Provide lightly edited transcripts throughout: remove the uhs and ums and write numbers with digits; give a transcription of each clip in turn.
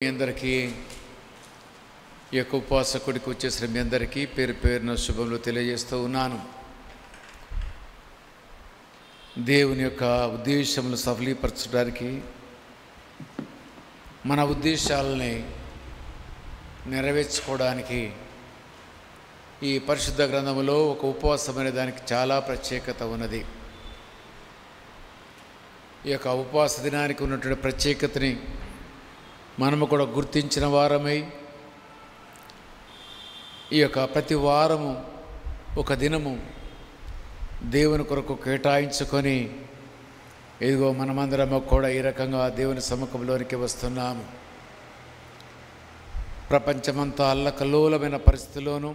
మీ అందరికీ ఈ యొక్క ఉపవాసకుడికి వచ్చేసిన మీ అందరికీ పేరు పేరున శుభములు తెలియజేస్తూ ఉన్నాను. దేవుని యొక్క ఉద్దేశములు సఫలీపరచడానికి, మన ఉద్దేశాలని నెరవేర్చుకోవడానికి ఈ పరిశుద్ధ గ్రంథములో ఒక ఉపవాసం అనే దానికి చాలా ప్రత్యేకత ఉన్నది. ఈ యొక్క ఉపవాస దినానికి ఉన్నటువంటి ప్రత్యేకతని మనము కూడా గుర్తించిన వారమై ఈ యొక్క ప్రతి వారము ఒక దినము దేవుని కొరకు కేటాయించుకొని ఇదిగో మనమందరము కూడా ఈ రకంగా దేవుని సముఖంలోనికి వస్తున్నాము. ప్రపంచమంతా అల్లకల్లోలమైన పరిస్థితుల్లోనూ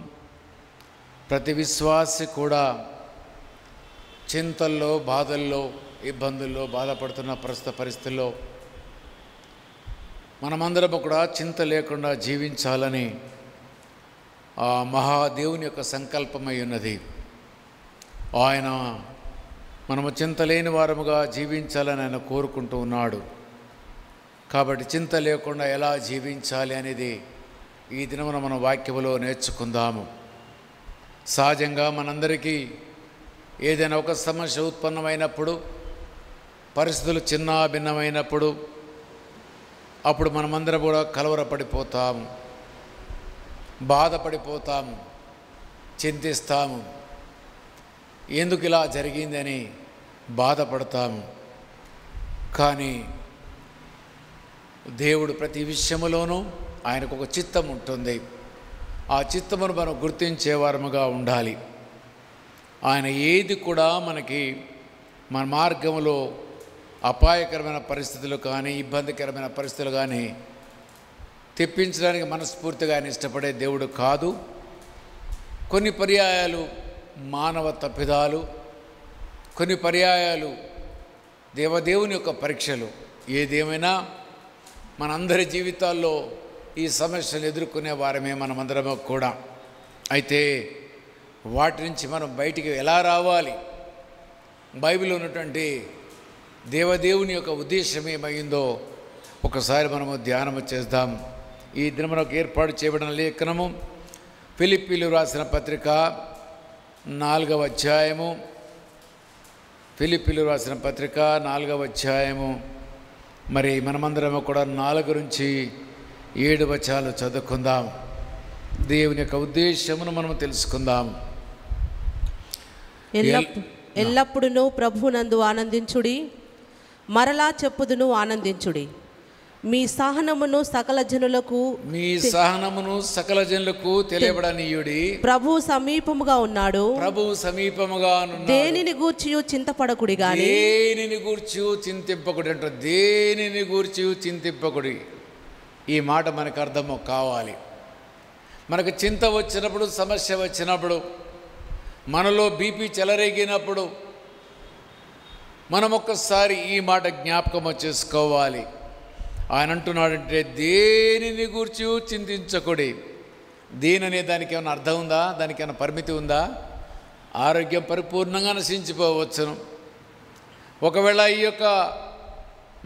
ప్రతి విశ్వాసి కూడా చింతల్లో, బాధల్లో, ఇబ్బందుల్లో బాధపడుతున్న ప్రస్తుత పరిస్థితుల్లో మనమందరం కూడా చింత లేకుండా జీవించాలని ఆ మహాదేవుని యొక్క సంకల్పమై ఉన్నది. ఆయన మనము చింత లేని వారముగా జీవించాలని ఆయన కోరుకుంటూ ఉన్నాడు. కాబట్టి చింత లేకుండా ఎలా జీవించాలి అనేది ఈ దినమున మన వాక్యములో నేర్చుకుందాము. సహజంగా మనందరికీ ఏదైనా ఒక సమస్య ఉత్పన్నమైనప్పుడు, పరిస్థితులు చిన్న భిన్నమైనప్పుడు అప్పుడు మనమందరం కూడా కలవరపడిపోతాము, బాధపడిపోతాము, చింతిస్తాము, ఎందుకు ఇలా జరిగిందని బాధపడతాము. కానీ దేవుడు ప్రతి విషయములోనూ ఆయనకు ఒక చిత్తం ఉంటుంది. ఆ చిత్తమును మనం గుర్తించేవారముగా ఉండాలి. ఆయన ఏది కూడా మనకి మన మార్గంలో అపాయకరమైన పరిస్థితులు కానీ, ఇబ్బందికరమైన పరిస్థితులు కానీ తెప్పించడానికి మనస్ఫూర్తిగా ఆయన ఇష్టపడే దేవుడు కాదు. కొన్ని పర్యాయాలు మానవ తప్పిదాలు, కొన్ని పర్యాయాలు దేవదేవుని యొక్క పరీక్షలు. ఏదేమైనా మనందరి జీవితాల్లో ఈ సమస్యలు ఎదుర్కొనే వారమే మనమందరము కూడా. అయితే వాటి నుంచి మనం బయటికి ఎలా రావాలి, బైబిల్లో ఉన్నటువంటి దేవదేవుని యొక్క ఉద్దేశం ఏమైందో ఒకసారి మనము ధ్యానము చేద్దాం. ఈ దినమునకు ఏర్పాటు చేయబడిన లేఖనము ఫిలిప్పీలు రాసిన పత్రిక 4వ అధ్యాయము, ఫిలిప్పీలు రాసిన పత్రిక 4వ అధ్యాయము. మరి మనమందరము కూడా 4 నుంచి 7 వచనాలు చదువుకుందాం. దేవుని యొక్క ఉద్దేశమును మనము తెలుసుకుందాం. ఎల్లప్పుడూ ప్రభువునందు ఆనందించుడి, మరలా చెప్పుదును ఆనందించుడి. మీ సహనమును సకల జనులకు తెలియబడనీయుడి. ప్రభువు సమీపముగా ఉన్నాడు. దేనిని గూర్చియు చింతపడకుడి గాని. దేనిని గూర్చియు చింతింపకుడి అంట. దేనిని గూర్చియు చింతింపకుడి. ఈ మాట మనకు అర్థము కావాలి. మనకు చింత వచ్చినప్పుడు, సమస్య వచ్చినప్పుడు, మనలో బీపీ చెలరేగినప్పుడు మనం ఒక్కసారి ఈ మాట జ్ఞాపకం చేసుకోవాలి. ఆయన అంటున్నాడంటే దేనిని గూర్చి చింతించకుడి. దేననే దానికి ఏమైనా అర్థం ఉందా? దానికి ఏమైనా పరిమితి ఉందా? ఆరోగ్యం పరిపూర్ణంగా నశించిపోవచ్చును. ఒకవేళ ఈ యొక్క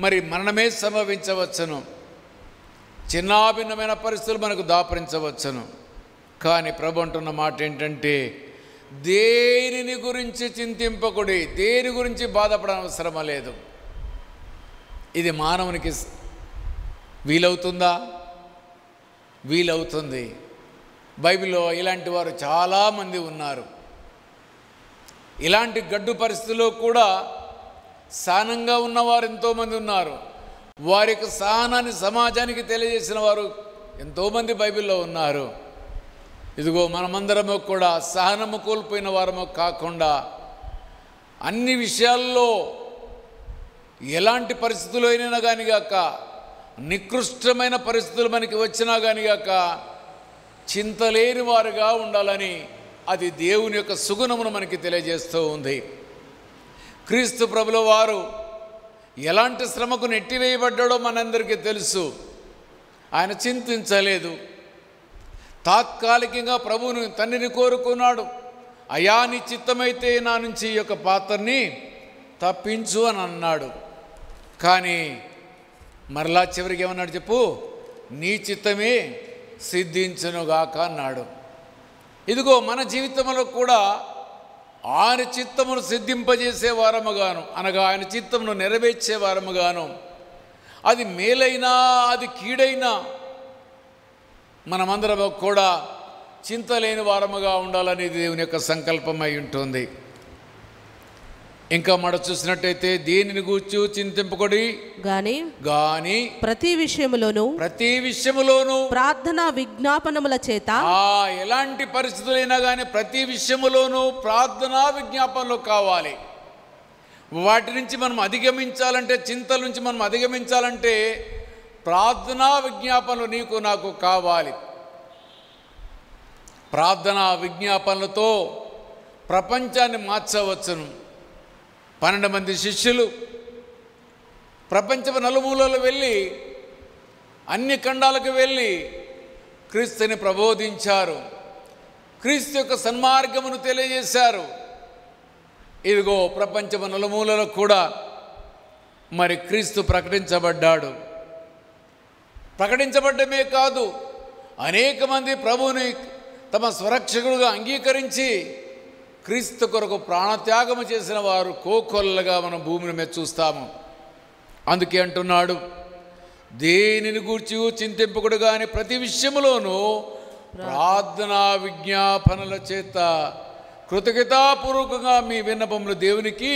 మరణమే సంభవించవచ్చును. చిన్నాభిన్నమైన పరిస్థితులు మనకు దాపరించవచ్చును. కానీ ప్రభు అంటున్న మాట ఏంటంటే దేనిని గురించి చింతింపకుడి. దేని గురించి బాధపడనవసరం లేదు. ఇది మానవునికి వీలవుతుందా? వీలవుతుంది. బైబిల్లో ఇలాంటి వారు చాలామంది ఉన్నారు. ఇలాంటి గడ్డు పరిస్థితుల్లో కూడా సహనంగా ఉన్నవారు ఎంతోమంది ఉన్నారు. వారి యొక్క సహనాన్ని సమాజానికి తెలియజేసిన వారు ఎంతోమంది బైబిల్లో ఉన్నారు. ఇదిగో మనమందరము కూడా సహనము కోల్పోయిన వారము కాకుండా అన్ని విషయాల్లో ఎలాంటి పరిస్థితులు అయినా కానిగాక, నికృష్టమైన పరిస్థితులు మనకి వచ్చినా కానిగాక చింతలేని వారుగా ఉండాలని అది దేవుని యొక్క సుగుణమును మనకి తెలియజేస్తూ ఉంది. క్రీస్తు ప్రభుల వారు ఎలాంటి శ్రమకు నెట్టివేయబడ్డాడో మనందరికీ తెలుసు. ఆయన చింతించలేదు. తాత్కాలికంగా ప్రభువుని, తండ్రిని కోరుకున్నాడు. అయా నీ చిత్తమైతే నా నుంచి ఈ యొక్క పాత్రని తప్పించు అని అన్నాడు. కానీ మరలా చివరికి ఏమన్నాడు చెప్పు? నీ చిత్తమే సిద్ధించునుగాక అన్నాడు. ఇదిగో మన జీవితంలో కూడా ఆయన చిత్తమును సిద్ధింపజేసే వారముగాను, అనగా ఆయన చిత్తమును నెరవేర్చే వారముగాను, అది మేలైనా అది కీడైనా మనమందరం కూడా చింత లేని వారముగా ఉండాలనేది దేవుని యొక్క సంకల్పమై ఉంటుంది. ఇంకా మనం చూసినట్టయితే దేనిని గూర్చి చింతింపకొడి గాని ప్రతి విషయములోను ప్రార్థన విజ్ఞాపనముల చేత, ఎలాంటి పరిస్థితులైనా కానీ ప్రతి విషయములోనూ ప్రార్థనా విజ్ఞాపనలు కావాలి. వాటి నుంచి మనం అధిగమించాలంటే, చింతల నుంచి మనం అధిగమించాలంటే ప్రార్థనా విజ్ఞాపనలు నీకు నాకు కావాలి. ప్రార్థనా విజ్ఞాపనలతో ప్రపంచాన్ని మార్చవచ్చును. 12 మంది శిష్యులు ప్రపంచ నలుమూలలు వెళ్ళి, అన్ని ఖండాలకు వెళ్ళి క్రీస్తుని ప్రబోధించారు. క్రీస్తు యొక్క సన్మార్గమును తెలియజేశారు. ఇదిగో ప్రపంచ నలుమూలలో కూడా మరి క్రీస్తు ప్రకటించబడ్డాడు. ప్రకటించబడ్డమే కాదు, అనేక మంది ప్రభువుని తమ స్వరక్షకుడుగా అంగీకరించి క్రీస్తు కొరకు ప్రాణత్యాగము చేసిన వారు కోకొల్లగా మనం భూమిని మీద చూస్తాము. అందుకే అంటున్నాడు, దేనిని గూర్చి చింతింపకుడు కానీ ప్రతి విషయములోనూ ప్రార్థనా విజ్ఞాపనల చేత కృతజ్ఞతాపూర్వకంగా మీ విన్నపములు దేవునికి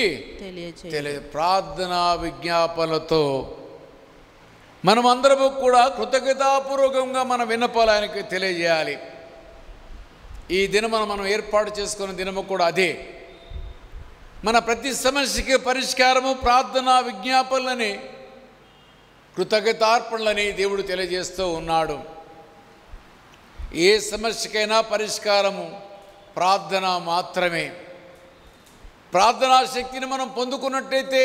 ప్రార్థనా విజ్ఞాపనలతో మనమందరము కూడా కృతజ్ఞతాపూర్వకంగా మన విన్నపాలు ఆయనకి తెలియజేయాలి. ఈ దినమును మనం ఏర్పాటు చేసుకున్న దినము కూడా అదే. మన ప్రతి సమస్యకి పరిష్కారము ప్రార్థనా విజ్ఞాపనలని, కృతజ్ఞతార్పణలని దేవుడు తెలియజేస్తూ ఉన్నాడు. ఏ సమస్యకైనా పరిష్కారము ప్రార్థన మాత్రమే. ప్రార్థనా శక్తిని మనం పొందుకున్నట్లయితే,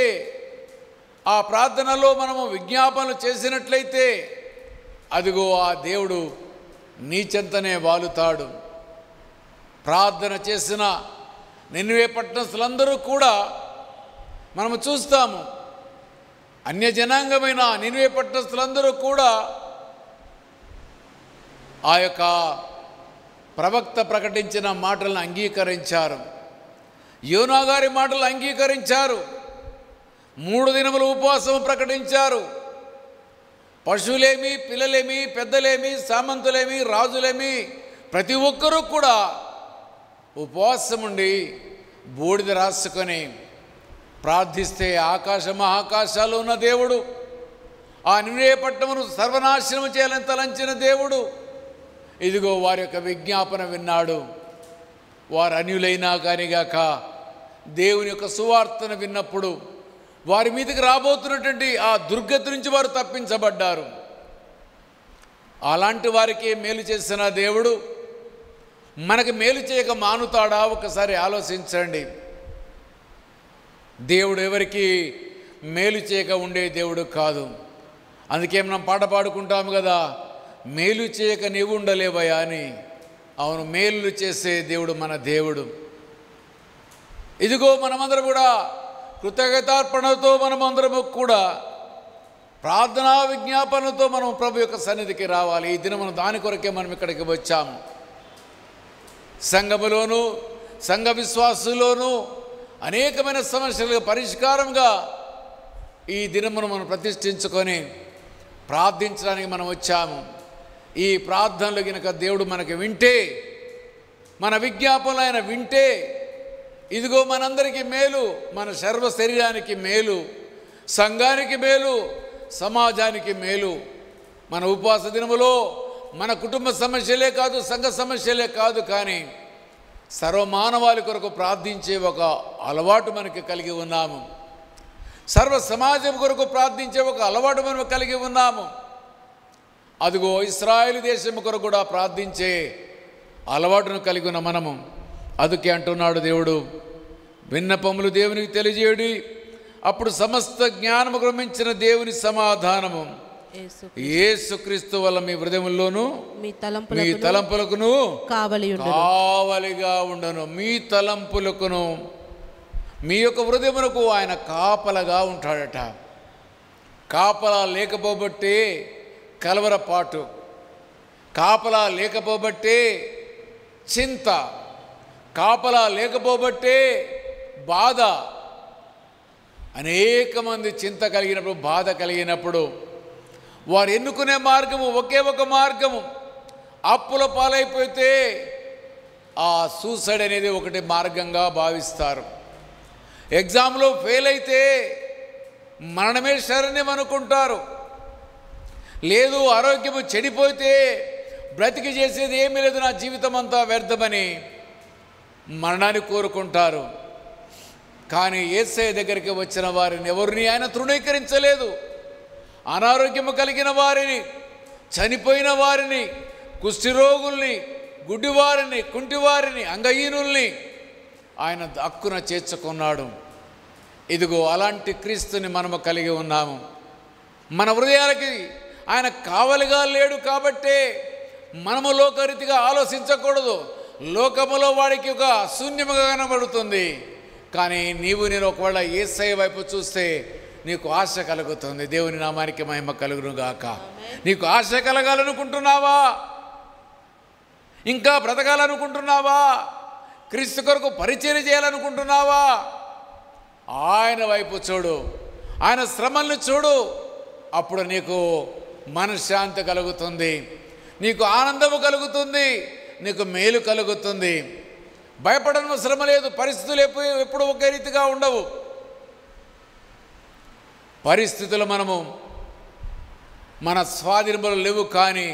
ఆ ప్రార్థనలో మనము విజ్ఞాపనలు చేసినట్లయితే, అదిగో ఆ దేవుడు నీ చెంతనే వాలుతాడు. ప్రార్థన చేసిన నినివే పట్టణస్థులందరూ కూడా మనము చూస్తాము. అన్యజనాంగమైన నినివే పట్టణస్థులందరూ కూడా ఆ యొక్క ప్రవక్త ప్రకటించిన మాటలను అంగీకరించారు. యోనా గారి మాటలు అంగీకరించారు. 3 దినములు ఉపవాసం ప్రకటించారు. పశువులేమి, పిల్లలేమి, పెద్దలేమి, సామంతులేమి, రాజులేమి, ప్రతి ఒక్కరూ కూడా ఉపవాసం ఉండి బూడిద రాసుకొని ప్రార్థిస్తే ఆకాశ మహాకాశాలు ఉన్న దేవుడు, ఆ నినివే పట్టణమును సర్వనాశనం చేయాలని తలంచిన దేవుడు, ఇదిగో వారి యొక్క విజ్ఞాపన విన్నాడు. వారు అన్యులైనా కానిగాక దేవుని యొక్క సువార్తను విన్నప్పుడు వారి మీదకి రాబోతున్నటువంటి ఆ దుర్గతి నుంచి వారు తప్పించబడ్డారు. అలాంటి వారికి మేలు చేసిన దేవుడు మనకు మేలు చేయక మానుతాడా? ఒకసారి ఆలోచించండి. దేవుడు ఎవరికి మేలు చేయక ఉండే దేవుడు కాదు. అందుకే మనం పాట పాడుకుంటాము కదా, మేలు చేయక నీవు ఉండలేవయ్యా అని. అవును, మేలు చేసే దేవుడు మన దేవుడు. ఇదిగో మనమందరం కూడా కృతజ్ఞతార్పణతో మనమందరము కూడా ప్రార్థనా విజ్ఞాపనతో మనం ప్రభు యొక్క సన్నిధికి రావాలి. ఈ దినం దాని కొరకే మనం ఇక్కడికి వచ్చాము. సంఘములోను సంఘ విశ్వాసులోను అనేకమైన సమస్యలకు పరిష్కారంగా ఈ దినమును మనం ప్రతిష్ఠించుకొని ప్రార్థించడానికి మనం వచ్చాము. ఈ ప్రార్థనలు కనుక దేవుడు మనకి వింటే, మన విజ్ఞాపనలు ఆయన వింటే, ఇదిగో మనందరికీ మేలు, మన సర్వ శరీరానికి మేలు, సంఘానికి మేలు, సమాజానికి మేలు. మన ఉపవాస దినములో మన కుటుంబ సమస్యలే కాదు, సంఘ సమస్యలే కాదు, కానీ సర్వమానవాళి కొరకు ప్రార్థించే ఒక అలవాటు మనకి కలిగి ఉన్నాము. సర్వ సమాజం కొరకు ప్రార్థించే ఒక అలవాటు మనం కలిగి ఉన్నాము. అదిగో ఇశ్రాయేలు దేశం కొరకు కూడా ప్రార్థించే అలవాటును కలిగి ఉన్న మనము. అందుకే అంటున్నాడు దేవుడు, విన్నపములు దేవునికి తెలియజేయుడి, అప్పుడు సమస్త జ్ఞానము గ్రమించిన దేవుని సమాధానము యేసుక్రీస్తు వల్ల మీ హృదయముల్లోను మీ తలంపులకును కావలిగా ఉండను. మీ తలంపులకును మీ యొక్క హృదయమునకు ఆయన కాపలగా ఉంటాడట. కాపలా లేకపోబట్టే కలవరపాటు, కాపలా లేకపోబట్టే చింత, కాపలా లేకపోబట్టే బాధ. అనేక మంది చింత కలిగినప్పుడు, బాధ కలిగినప్పుడు వారు ఎన్నుకునే మార్గము ఒకే ఒక మార్గము. అప్పుల పాలైపోతే ఆ సూసైడ్ అనేది ఒకటి మార్గంగా భావిస్తారు. ఎగ్జామ్లో ఫెయిల్ అయితే మరణమే శరణ్యం అనుకుంటారు. లేదు, ఆరోగ్యము చెడిపోతే బ్రతికి చేసేది ఏమీ లేదు, నా జీవితం అంతా వ్యర్థమని మరణాన్ని కోరుకుంటారు. కానీ యేసయ్య దగ్గరికి వచ్చిన వారిని ఎవరిని ఆయన తృణీకరించలేదు. అనారోగ్యము కలిగిన వారిని, చనిపోయిన వారిని, కుష్ఠరోగుల్ని, గుడ్డివారిని, కుంటివారిని, అంగహీనుల్ని ఆయన హక్కున చేర్చుకున్నాడు. ఇదిగో అలాంటి క్రీస్తుని మనము కలిగి ఉన్నాము. మన హృదయాలకి ఆయన కావలిగా లేడు కాబట్టే మనము లోకరీతిగా ఆలోచించకూడదు. లోకములో వాడికి ఒక శూన్యముగా కనబడుతుంది. కానీ నీవు నేను ఒకవేళ యేసయ్య వైపు చూస్తే నీకు ఆశ కలుగుతుంది. దేవుని నామానికి మహిమ కలుగును గాక. నీకు ఆశ కలగాలనుకుంటున్నావా? ఇంకా బ్రతకాలనుకుంటున్నావా? క్రీస్తు కొరకు పరిచర్య చేయాలనుకుంటున్నావా? ఆయన వైపు చూడు, ఆయన శ్రమల్ని చూడు. అప్పుడు నీకు మనశ్శాంతి కలుగుతుంది, నీకు ఆనందము కలుగుతుంది, నీకు మేలు కలుగుతుంది. భయపడను శ్రమ లేదు. పరిస్థితులు ఎప్పుడు ఒకే రీతిగా ఉండవు. పరిస్థితులు మన స్వాధీనంలో లేవు. కానీ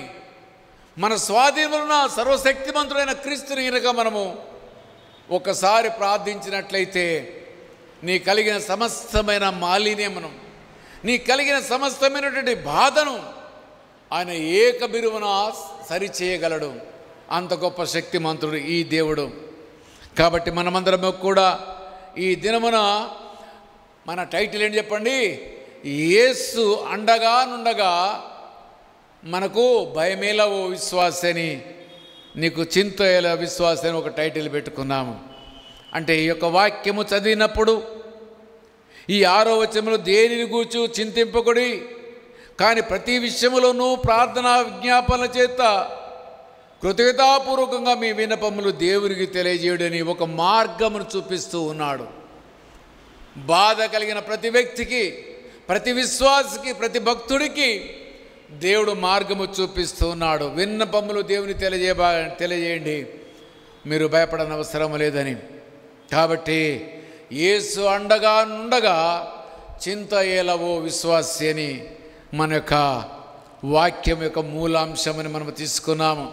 మన స్వాధీనంలో సర్వశక్తిమంతుడైన క్రీస్తుని కనుక మనము ఒకసారి ప్రార్థించినట్లయితే నీ కలిగిన సమస్తమైన మాలిన్యమును, నీ కలిగిన సమస్తమైనటువంటి బాధను ఆయన ఏకబిరువున సరిచేయగలడు. అంత గొప్ప శక్తిమంతుడు ఈ దేవుడు. కాబట్టి మనమందరము కూడా ఈ దినమున మన టైటిల్ ఏంటి చెప్పండి? యేసు అండగా నుండగా మనకు భయమేలా ఓ విశ్వాసని, నీకు చింతయేలా విశ్వాసని ఒక టైటిల్ పెట్టుకున్నాము. అంటే ఈ యొక్క వాక్యము చదివినప్పుడు ఈ 6వ వచనములో దేనిని గూర్చి చింతింపకుడి, కానీ ప్రతి విషయములోనూ ప్రార్థనా విజ్ఞాపనల చేత కృతజ్ఞతాపూర్వకంగా మీ విన్నపములు దేవునికి తెలియజేయడని ఒక మార్గమును చూపిస్తూ ఉన్నాడు. బాధ కలిగిన ప్రతి వ్యక్తికి, ప్రతి విశ్వాసికి, ప్రతి భక్తుడికి దేవుడు మార్గము చూపిస్తూ ఉన్నాడు. విన్నపములు దేవుని తెలియజేయండి, మీరు భయపడనవసరం లేదని. కాబట్టి యేసు అండగా నుండగా చింత ఏలవో విశ్వాసి అని మన యొక్క వాక్యం యొక్క మూలాంశమని మనము తీసుకున్నాము.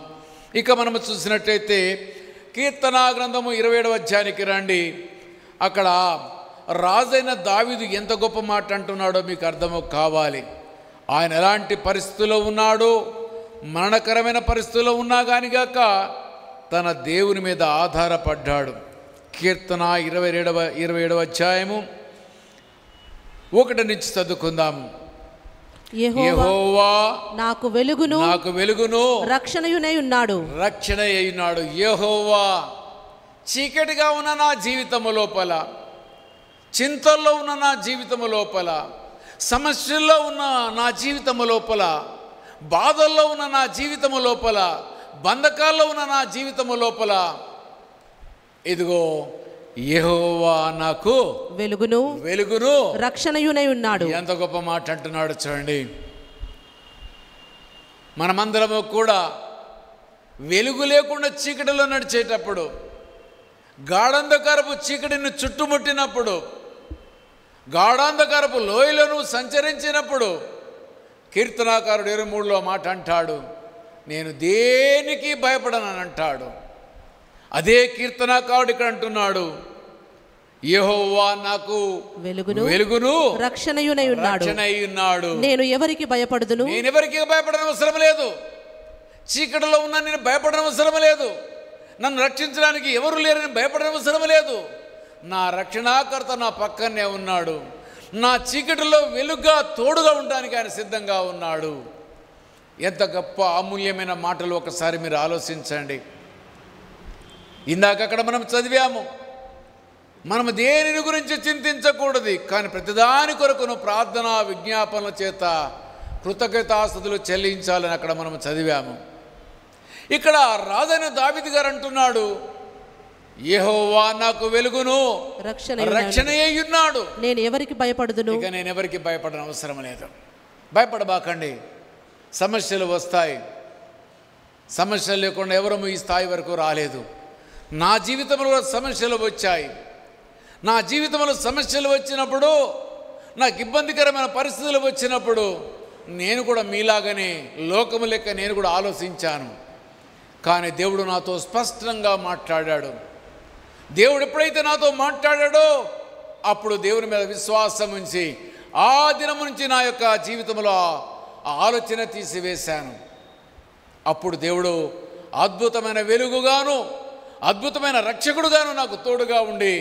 ఇక మనము చూసినట్లయితే కీర్తనా గ్రంథము 27వ అధ్యాయానికి రండి. అక్కడ రాజైన దావీదు ఎంత గొప్ప మాట అంటున్నాడో మీకు అర్థము కావాలి. ఆయన ఎలాంటి పరిస్థితుల్లో ఉన్నాడో, మరణకరమైన పరిస్థితుల్లో ఉన్నా కానిగాక తన దేవుని మీద ఆధారపడ్డాడు. కీర్తన 27వ అధ్యాయము 1 నుంచి చదువుకుందాము. యెహోవా నాకు వెలుగును రక్షణయునై ఉన్నాడు. యెహోవా చీకటిగా ఉన్న నా జీవితము లోపల, చింతల్లో ఉన్న నా జీవితము లోపల, సమస్యల్లో ఉన్న నా జీవితము లోపల, బాధల్లో ఉన్న నా జీవితము లోపల, బంధకాల్లో ఉన్న నా జీవితము లోపల ఇదిగో యెహోవా నాకు వెలుగును రక్షణయునై ఉన్నాడు. ఎంత గొప్ప మాట అంటున్నాడు చూడండి. మనమందరము కూడా వెలుగు లేకుండా చీకటిలో నడిచేటప్పుడు, గాఢాంధకారపు చీకటిని చుట్టుముట్టినప్పుడు, గాఢాంధకారపు లోయలను సంచరించినప్పుడు కీర్తనాకారుడు 23లో మాట అంటాడు, నేను దేనికి భయపడనని అంటాడు. అదే కీర్తనాకారుడు ఇక్కడ అంటున్నాడు, యెహోవా నాకు వెలుగును రక్షణయునై ఉన్నాడు. నేను ఎవరికి భయపడదును? నేను ఎవరికి భయపడనవసరం లేదు. చీకటిలో ఉన్నా నేను భయపడనవసరం లేదు. నన్ను రక్షించడానికి ఎవరు లేరని భయపడనవసరం లేదు. నా రక్షణాకర్త నా పక్కనే ఉన్నాడు. నా చీకటిలో వెలుగుగా తోడుగా ఉండడానికి ఆయన సిద్ధంగా ఉన్నాడు. ఎంత గొప్ప అమూల్యమైన మాటలు ఒకసారి మీరు ఆలోచించండి. ఇందాక అక్కడ మనం చదివాము, మనము దేనిని గురించి చింతించకూడదు, కానీ ప్రతిదాని కొరకును ప్రార్థనా విజ్ఞాపనల చేత కృతజ్ఞతాస్తుతులు చెల్లించాలని అక్కడ మనం చదివాము. ఇక్కడ రాజైన దావీదు గారు అంటున్నాడు, యెహోవా నాకు వెలుగును రక్షణయ్యున్నాడు, నేను ఎవరికి భయపడుదును. ఇక నేను ఎవరికి భయపడని అవసరం లేదు. భయపడబాకండి. సమస్యలు వస్తాయి. సమస్యలు లేకుండా ఎవరు ఈ స్థాయి వరకు రాలేదు. నా జీవితంలో సమస్యలు వచ్చాయి. నా జీవితంలో సమస్యలు వచ్చినప్పుడు, నాకు ఇబ్బందికరమైన పరిస్థితులు వచ్చినప్పుడు నేను కూడా మీలాగనే లోకము లెక్క నేను కూడా ఆలోచించాను. కానీ దేవుడు నాతో స్పష్టంగా మాట్లాడాడు. దేవుడు ఎప్పుడైతే నాతో మాట్లాడాడో అప్పుడు దేవుని మీద విశ్వాసం ఉంచి ఆ దినం నుంచి నా యొక్క జీవితంలో ఆ ఆలోచన తీసివేశాను. అప్పుడు దేవుడు అద్భుతమైన వెలుగుగాను అద్భుతమైన రక్షకుడుగాను నాకు తోడుగా ఉండి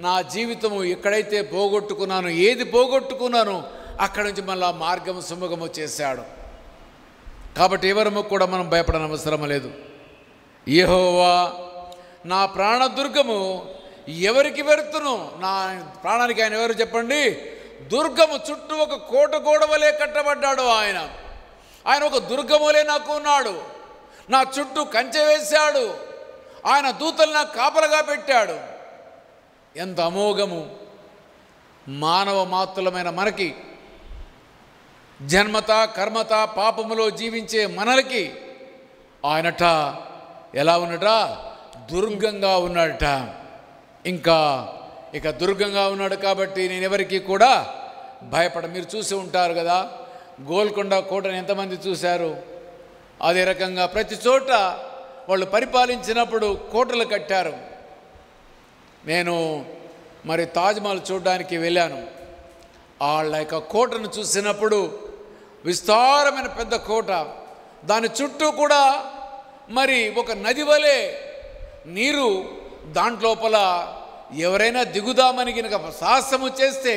నా జీవితము ఎక్కడైతే పోగొట్టుకున్నానో, ఏది పోగొట్టుకున్నానో అక్కడి నుంచి మళ్ళా మార్గము సుముఖము చేశాడు. కాబట్టి ఎవరము కూడా మనం భయపడని అవసరం లేదు. యెహోవా నా ప్రాణదుర్గము, ఎవరికి వెరుతును? నా ప్రాణానికి ఆయన ఎవరు చెప్పండి? దుర్గము. చుట్టూ ఒక కోట గోడ వలె కట్టబడ్డాడు ఆయన. ఆయన ఒక దుర్గములే నాకు ఉన్నాడు. నా చుట్టూ కంచె వేశాడు. ఆయన దూతలు నాకు కాపలగా పెట్టాడు. ఎంత అమోఘము! మానవ మాత్రులమైన మనకి, జన్మత కర్మత పాపములో జీవించే మనలకి ఆయనట ఎలా ఉన్నట? దుర్గంగా ఉన్నాడట. ఇక దుర్గంగా ఉన్నాడు. కాబట్టి నేను ఎవరికి కూడా భయపడ. మీరు చూసి ఉంటారు కదా, గోల్కొండ కోటను ఎంతమంది చూశారు? అదే రకంగా ప్రతి చోట వాళ్ళు పరిపాలించినప్పుడు కోటలు కట్టారు. నేను మరి తాజ్మహల్ చూడడానికి వెళ్ళాను. వాళ్ళ యొక్క కోటను చూసినప్పుడు విస్తారమైన పెద్ద కోట, దాని చుట్టూ కూడా మరి ఒక నది వలె నీరు, దాంట్లోపల ఎవరైనా దిగుదామని కనుక సాహసము చేస్తే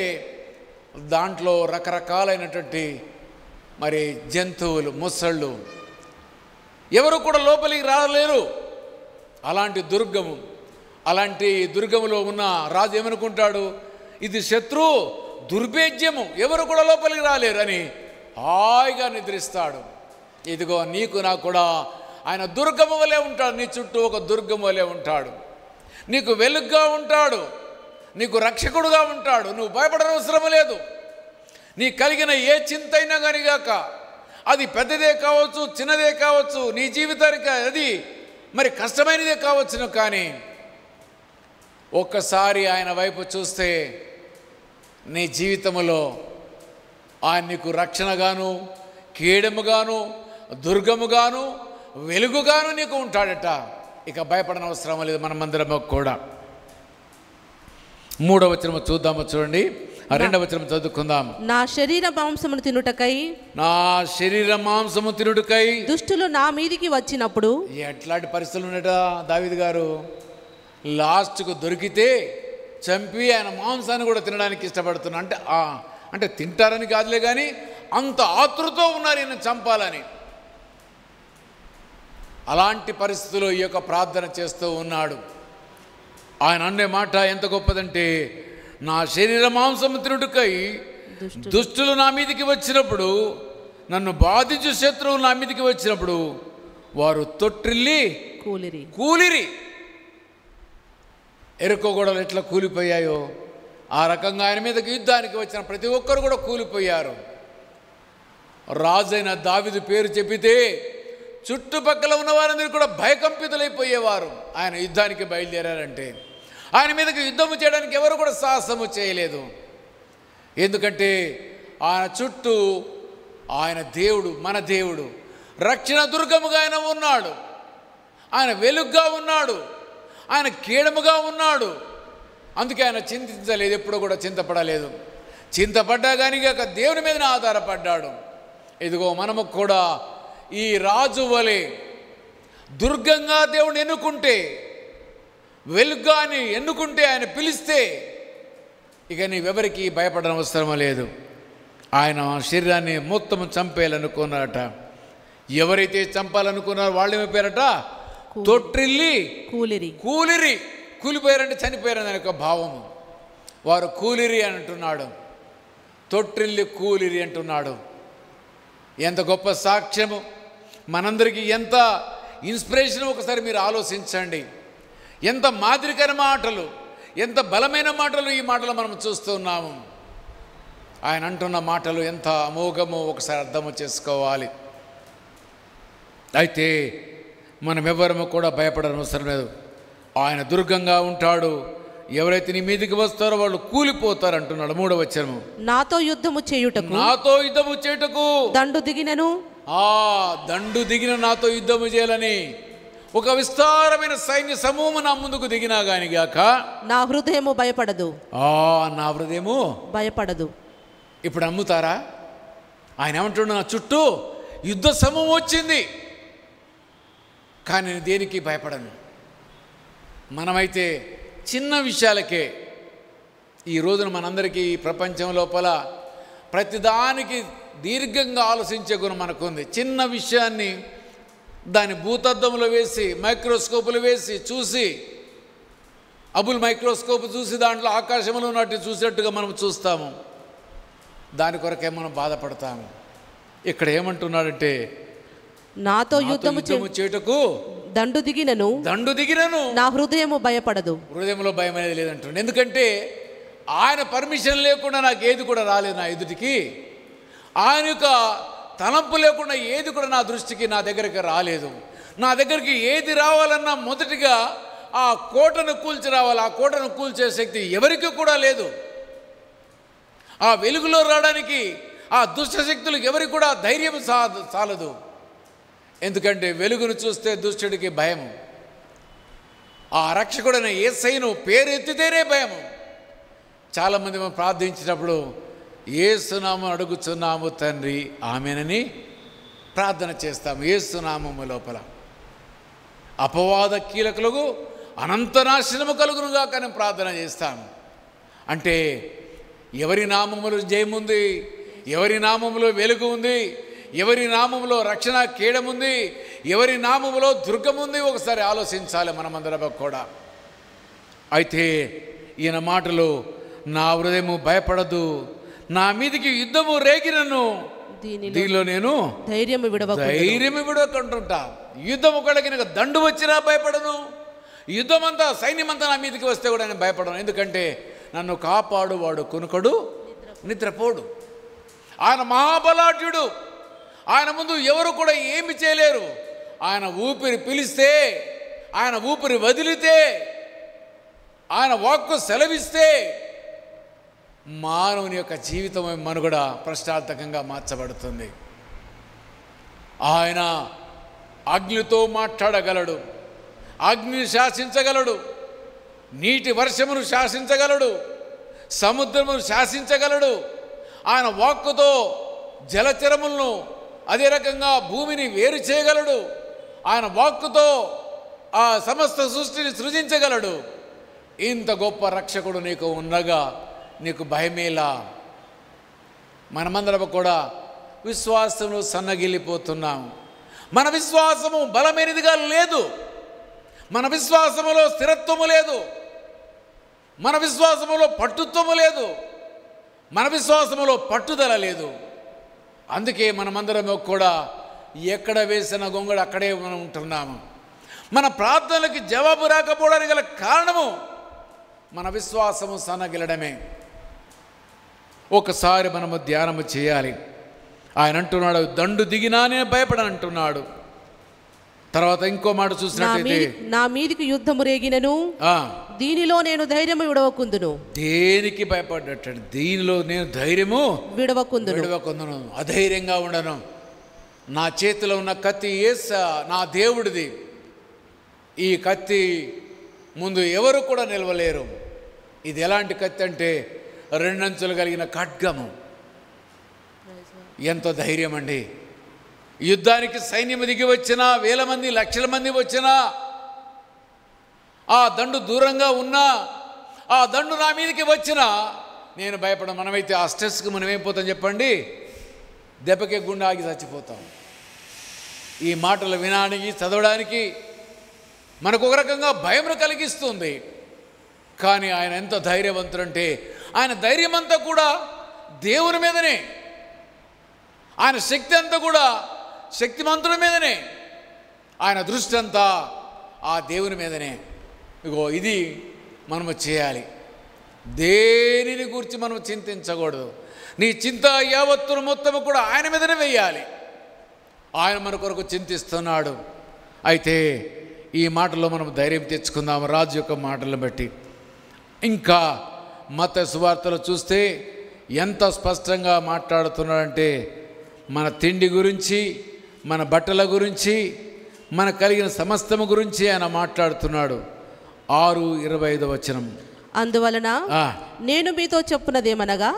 దాంట్లో రకరకాలైనటువంటి మరి జంతువులు, మొసళ్ళు, ఎవరు కూడా లోపలికి రాలేరు. అలాంటి దుర్గము, అలాంటి దుర్గములో ఉన్న రాజు ఏమనుకుంటాడు? ఇది శత్రు దుర్భేద్యము, ఎవరు కూడా లోపలికి రాలేరు అని హాయిగా నిద్రిస్తాడు. ఇదిగో నీకు నాకు కూడా ఆయన దుర్గము వలె ఉంటాడు. నీ చుట్టూ ఒక దుర్గము వలె ఉంటాడు. నీకు వెలుగుగా ఉంటాడు, నీకు రక్షకుడుగా ఉంటాడు. నువ్వు భయపడనవసరం లేదు. నీ కలిగిన ఏ చింత అయినా కానిగాక, అది పెద్దదే కావచ్చు, చిన్నదే కావచ్చు, నీ జీవితానికి అది మరి కష్టమైనదే కావచ్చును, కానీ ఒక్కసారి ఆయన వైపు చూస్తే నీ జీవితంలో ఆయన నీకు రక్షణగాను, కీడముగాను, దుర్గముగాను, వెలుగుగాను నీకు ఉంటాడట. ఇక భయపడనవసరం లేదు మనమందరము కూడా. 3వ వచనం చూద్దాము, చూడండి. 2వ వచనం చదువుకుందాం. నా శరీర మాంసమును తినుటకై, నా శరీర మాంసము తినుటకై దుష్టులు నా మీదికి వచ్చినప్పుడు. ఎట్లాంటి పరిస్థితులు ఉన్నట దావీదు గారు? లాస్ట్కు దొరికితే చంపి ఆయన మాంసాన్ని కూడా తినడానికి ఇష్టపడుతున్నా. అంటే తింటారని కాదులే, కానీ అంత ఆతృతో ఉన్నారు ఈయన చంపాలని. అలాంటి పరిస్థితుల్లో ఈ యొక్క ప్రార్థన చేస్తూ ఉన్నాడు. ఆయన అనే మాట ఎంత గొప్పదంటే, నా శరీర మాంసము తినుటకై దుష్టులు నా మీదికి వచ్చినప్పుడు, నన్ను బాధించు శత్రువులు నా మీదికి వచ్చినప్పుడు వారు తొట్టిల్లి కూలిరి. ఎరుకో గోడలు ఎట్లా కూలిపోయాయో ఆ రకంగా ఆయన మీదకి యుద్ధానికి వచ్చిన ప్రతి ఒక్కరు కూడా కూలిపోయారు. రాజైన దావీదు పేరు చెప్పితే చుట్టుపక్కల ఉన్న వారందరూ కూడా భయకంపితులైపోయేవారు. ఆయన యుద్ధానికి బయలుదేరారంటే ఆయన మీదకి యుద్ధము చేయడానికి ఎవరు కూడా సాహసము చేయలేదు. ఎందుకంటే ఆయన చుట్టూ ఆయన దేవుడు, మన దేవుడు రక్షణ దుర్గముగా ఆయన ఉన్నాడు. ఆయన వెలుగుగా ఉన్నాడు, ఆయన కీడముగా ఉన్నాడు. అందుకే ఆయన చింతించలేదు, ఎప్పుడు కూడా చింతపడలేదు. చింతపడ్డా కానీ ఇక దేవుని మీదనే ఆధారపడ్డాడు. ఇదిగో మనము కూడా ఈ రాజు వలె దుర్గంగా దేవుడిని ఎన్నుకుంటే, వెలుగ్గాని ఎన్నుకుంటే, ఆయన పిలిస్తే ఇక నీవెవరికి భయపడనవసరం లేదు. ఆయన శరీరాన్ని మొత్తం చంపేయాలనుకున్నారట. ఎవరైతే చంపాలనుకున్నారో వాళ్ళేమో పేరట తొట్టిల్లి కూలిపోయారంటే చనిపోయారని యొక్క భావము. వారు కూలిరి అని అంటున్నాడు, తొట్టిల్లి కూలిరి అంటున్నాడు. ఎంత గొప్ప సాక్ష్యము, మనందరికీ ఎంత ఇన్స్పిరేషన్. ఒకసారి మీరు ఆలోచించండి. ఎంత మాదిరికర మాటలు, ఎంత బలమైన మాటలు ఈ మాటలు మనం చూస్తున్నాము. ఆయన అంటున్న మాటలు ఎంత అమోఘమో ఒకసారి అర్థము చేసుకోవాలి. అయితే మనం ఎవరము కూడా భయపడనవసరం లేదు. ఆయన దుర్గంగా ఉంటాడు. ఎవరైతే నీ మీదికి వస్తారో వాళ్ళు కూలిపోతారు అంటున్నాడు. 3వ వచనము, నాతో యుద్ధము చేయుటకు దండు దిగినను, దండు దిగిన నాతో యుద్ధము చేయాలని ఒక విస్తారమైన సైన్య సమూహము నా ముందుకు దిగినా గాని గాక నా హృదయము భయపడదు. నా హృదయము భయపడదు. ఇప్పుడు నమ్ముతారా? ఆయన ఏమంటున్నా, నా చుట్టూ యుద్ధ సమూహం వచ్చింది, కానీ నేను దేనికి భయపడను. మనమైతే చిన్న విషయాలకే ఈ రోజున మనందరికీ ఈ ప్రపంచం లోపల ప్రతిదానికి దీర్ఘంగా ఆలోచించే గుణం మనకుంది. చిన్న విషయాన్ని దాని భూతద్దంలో వేసి, మైక్రోస్కోపులు వేసి చూసి, అబుల్ మైక్రోస్కోప్ చూసి దాంట్లో ఆకాశంలో ఉన్నట్టు చూసినట్టుగా మనం చూస్తాము. దాని కొరకే మనం బాధపడతాము. ఇక్కడ ఏమంటున్నాడంటే, నాతో యుద్ధము చేయుటకు దండు దిగినను నా హృదయము భయపడదు. హృదయంలో భయం అనేది లేదంటుండే. ఎందుకంటే ఆయన పర్మిషన్ లేకుండా నాకు ఏది కూడా రాలేదు నా ఎదుటికి. ఆయన యొక్క తలంపు లేకుండా ఏది కూడా నా దృష్టికి, నా దగ్గరికి రాలేదు. నా దగ్గరికి ఏది రావాలన్నా మొదటిగా ఆ కోటను కూల్చి రావాలి. ఆ కోటను కూల్చే శక్తి ఎవరికి కూడా లేదు. ఆ వెలుగులో రావడానికి ఆ దుష్ట శక్తులకు ఎవరికి కూడా ధైర్యం చాలదు. ఎందుకంటే వెలుగును చూస్తే దుష్టుడికి భయము. ఆ రక్షకుడైన యేసయ్యను పేరు ఎత్తితేనే భయము. చాలామంది మనం ప్రార్థించినప్పుడు యేసునామం అడుగుచున్నాము తండ్రి ఆమెనని ప్రార్థన చేస్తాము. యేసునామము లోపల అపవాద కీలకులకు అనంతనాశనము కలుగునుగా కానీ ప్రార్థన చేస్తాము. అంటే ఎవరి నామములో జయముంది, ఎవరి నామములో వెలుగు ఉంది, ఎవరి నామములో రక్షణ కేడముంది, ఎవరి నామములో దుర్గముంది, ఒకసారి ఆలోచించాలి మనమందరం కూడా. అయితే ఈయన మాటలు, నా హృదయము భయపడదు, నా మీదికి యుద్ధము రేగినను, దీనిలో నేను ధైర్యము విడవకుంటుంటా. యుద్ధం ఒకళ్ళకి నాకు దండు వచ్చినా భయపడను, యుద్ధమంతా సైన్యమంతా నా మీదికి వస్తే కూడా నేను భయపడను. ఎందుకంటే నన్ను కాపాడు వాడు కొనుకడు నిద్రపోడు. ఆయన మహాబలాఢ్యుడు. ఆయన ముందు ఎవరు కూడా ఏమి చేయలేరు. ఆయన ఊపిరి పిలిస్తే, ఆయన ఊపిరి వదిలితే, ఆయన వాక్కు సెలవిస్తే మానవుని యొక్క జీవితం మనుగడ ప్రశ్నార్థకంగా మార్చబడుతుంది. ఆయన అగ్నితో మాట్లాడగలడు, అగ్నిని శాసించగలడు, నీటి వర్షమును శాసించగలడు, సముద్రమును శాసించగలడు. ఆయన వాక్కుతో జలచరములను, అదే రకంగా భూమిని వేరు చేయగలడు. ఆయన వాక్కుతో ఆ సమస్త సృష్టిని సృజించగలడు. ఇంత గొప్ప రక్షకుడు నీకు ఉండగా నీకు భయమేలా? మనమందరం కూడా విశ్వాసంలో సన్నగిల్లిపోతున్నాము. మన విశ్వాసము బలమైనదిగా లేదు. మన విశ్వాసములో స్థిరత్వము లేదు. మన విశ్వాసములో పట్టుత్వము లేదు. మన విశ్వాసములో పట్టుదల లేదు. అందుకే మనమందరం కూడా ఎక్కడ వేసిన గొంగడు అక్కడే మనం ఉంటున్నాము. మన ప్రార్థనలకి జవాబు రాకపోవడానికి గల కారణము మన విశ్వాసము సన్నగిలడమే. ఒకసారి మనము ధ్యానము చేయాలి. ఆయన అంటున్నాడు, దండు దిగినా నేను భయపడను అంటున్నాడు. తర్వాత ఇంకో మాట చూసినట్లయితే, నా మీదికి యుద్ధము రేగినను దీనిలో నేను ధైర్యము విడవకుందును. దేనికి భయపడ్డట్టు? దీనిలో నేను ధైర్యము విడవకుందును, అధైర్యంగా ఉండను. నా చేతిలో ఉన్న కత్తి యేసు నా దేవుడిది. ఈ కత్తి ముందు ఎవరు కూడా నిలవలేరు. ఇది ఎలాంటి కత్తి అంటే 2 అంచులు కలిగిన ఖడ్గము. ఎంతో ధైర్యం అండి. యుద్ధానికి సైన్యం దిగి వచ్చినా, 1000 మంది 1,00,000 మంది వచ్చినా, ఆ దండు దూరంగా ఉన్నా, ఆ దండు నా మీదకి వచ్చినా నేను భయపడను. మనమైతే ఆ స్ట్రెస్కి మనం ఏమైపోతాం చెప్పండి? దెబ్బకే గుండె ఆగి చచ్చిపోతాం. ఈ మాటలు వినడానికి, చదవడానికి మనకు ఒక రకంగా భయం కలిగిస్తుంది. కానీ ఆయన ఎంత ధైర్యవంతుడంటే, ఆయన ధైర్యం అంతా కూడా దేవుని మీదనే. ఆయన శక్తి అంతా కూడా శక్తిమంతుల మీదనే, ఆయన దృష్టి అంతా ఆ దేవుని మీదనే. ఇగో ఇది మనము చేయాలి. దేనిని గురించి మనం చింతించకూడదు. నీ చింత యావత్తును మొత్తము కూడా ఆయన మీదనే వేయాలి. ఆయన మన కొరకు చింతిస్తున్నాడు. అయితే ఈ మాటల్లో మనం ధైర్యం తెచ్చుకుందాం రాజు యొక్క మాటలను బట్టి. ఇంకా మత్తయి సువార్తలో చూస్తే ఎంత స్పష్టంగా మాట్లాడుతున్నాడంటే మన తిండి గురించి, మన బట్టల గురించి, మన కలిగిన సమస్తము గురించి ఆయన మాట్లాడుతున్నాడు. 6:25 వచనం. అందువలన నేను మీతో చెప్పున్నదేమనగా,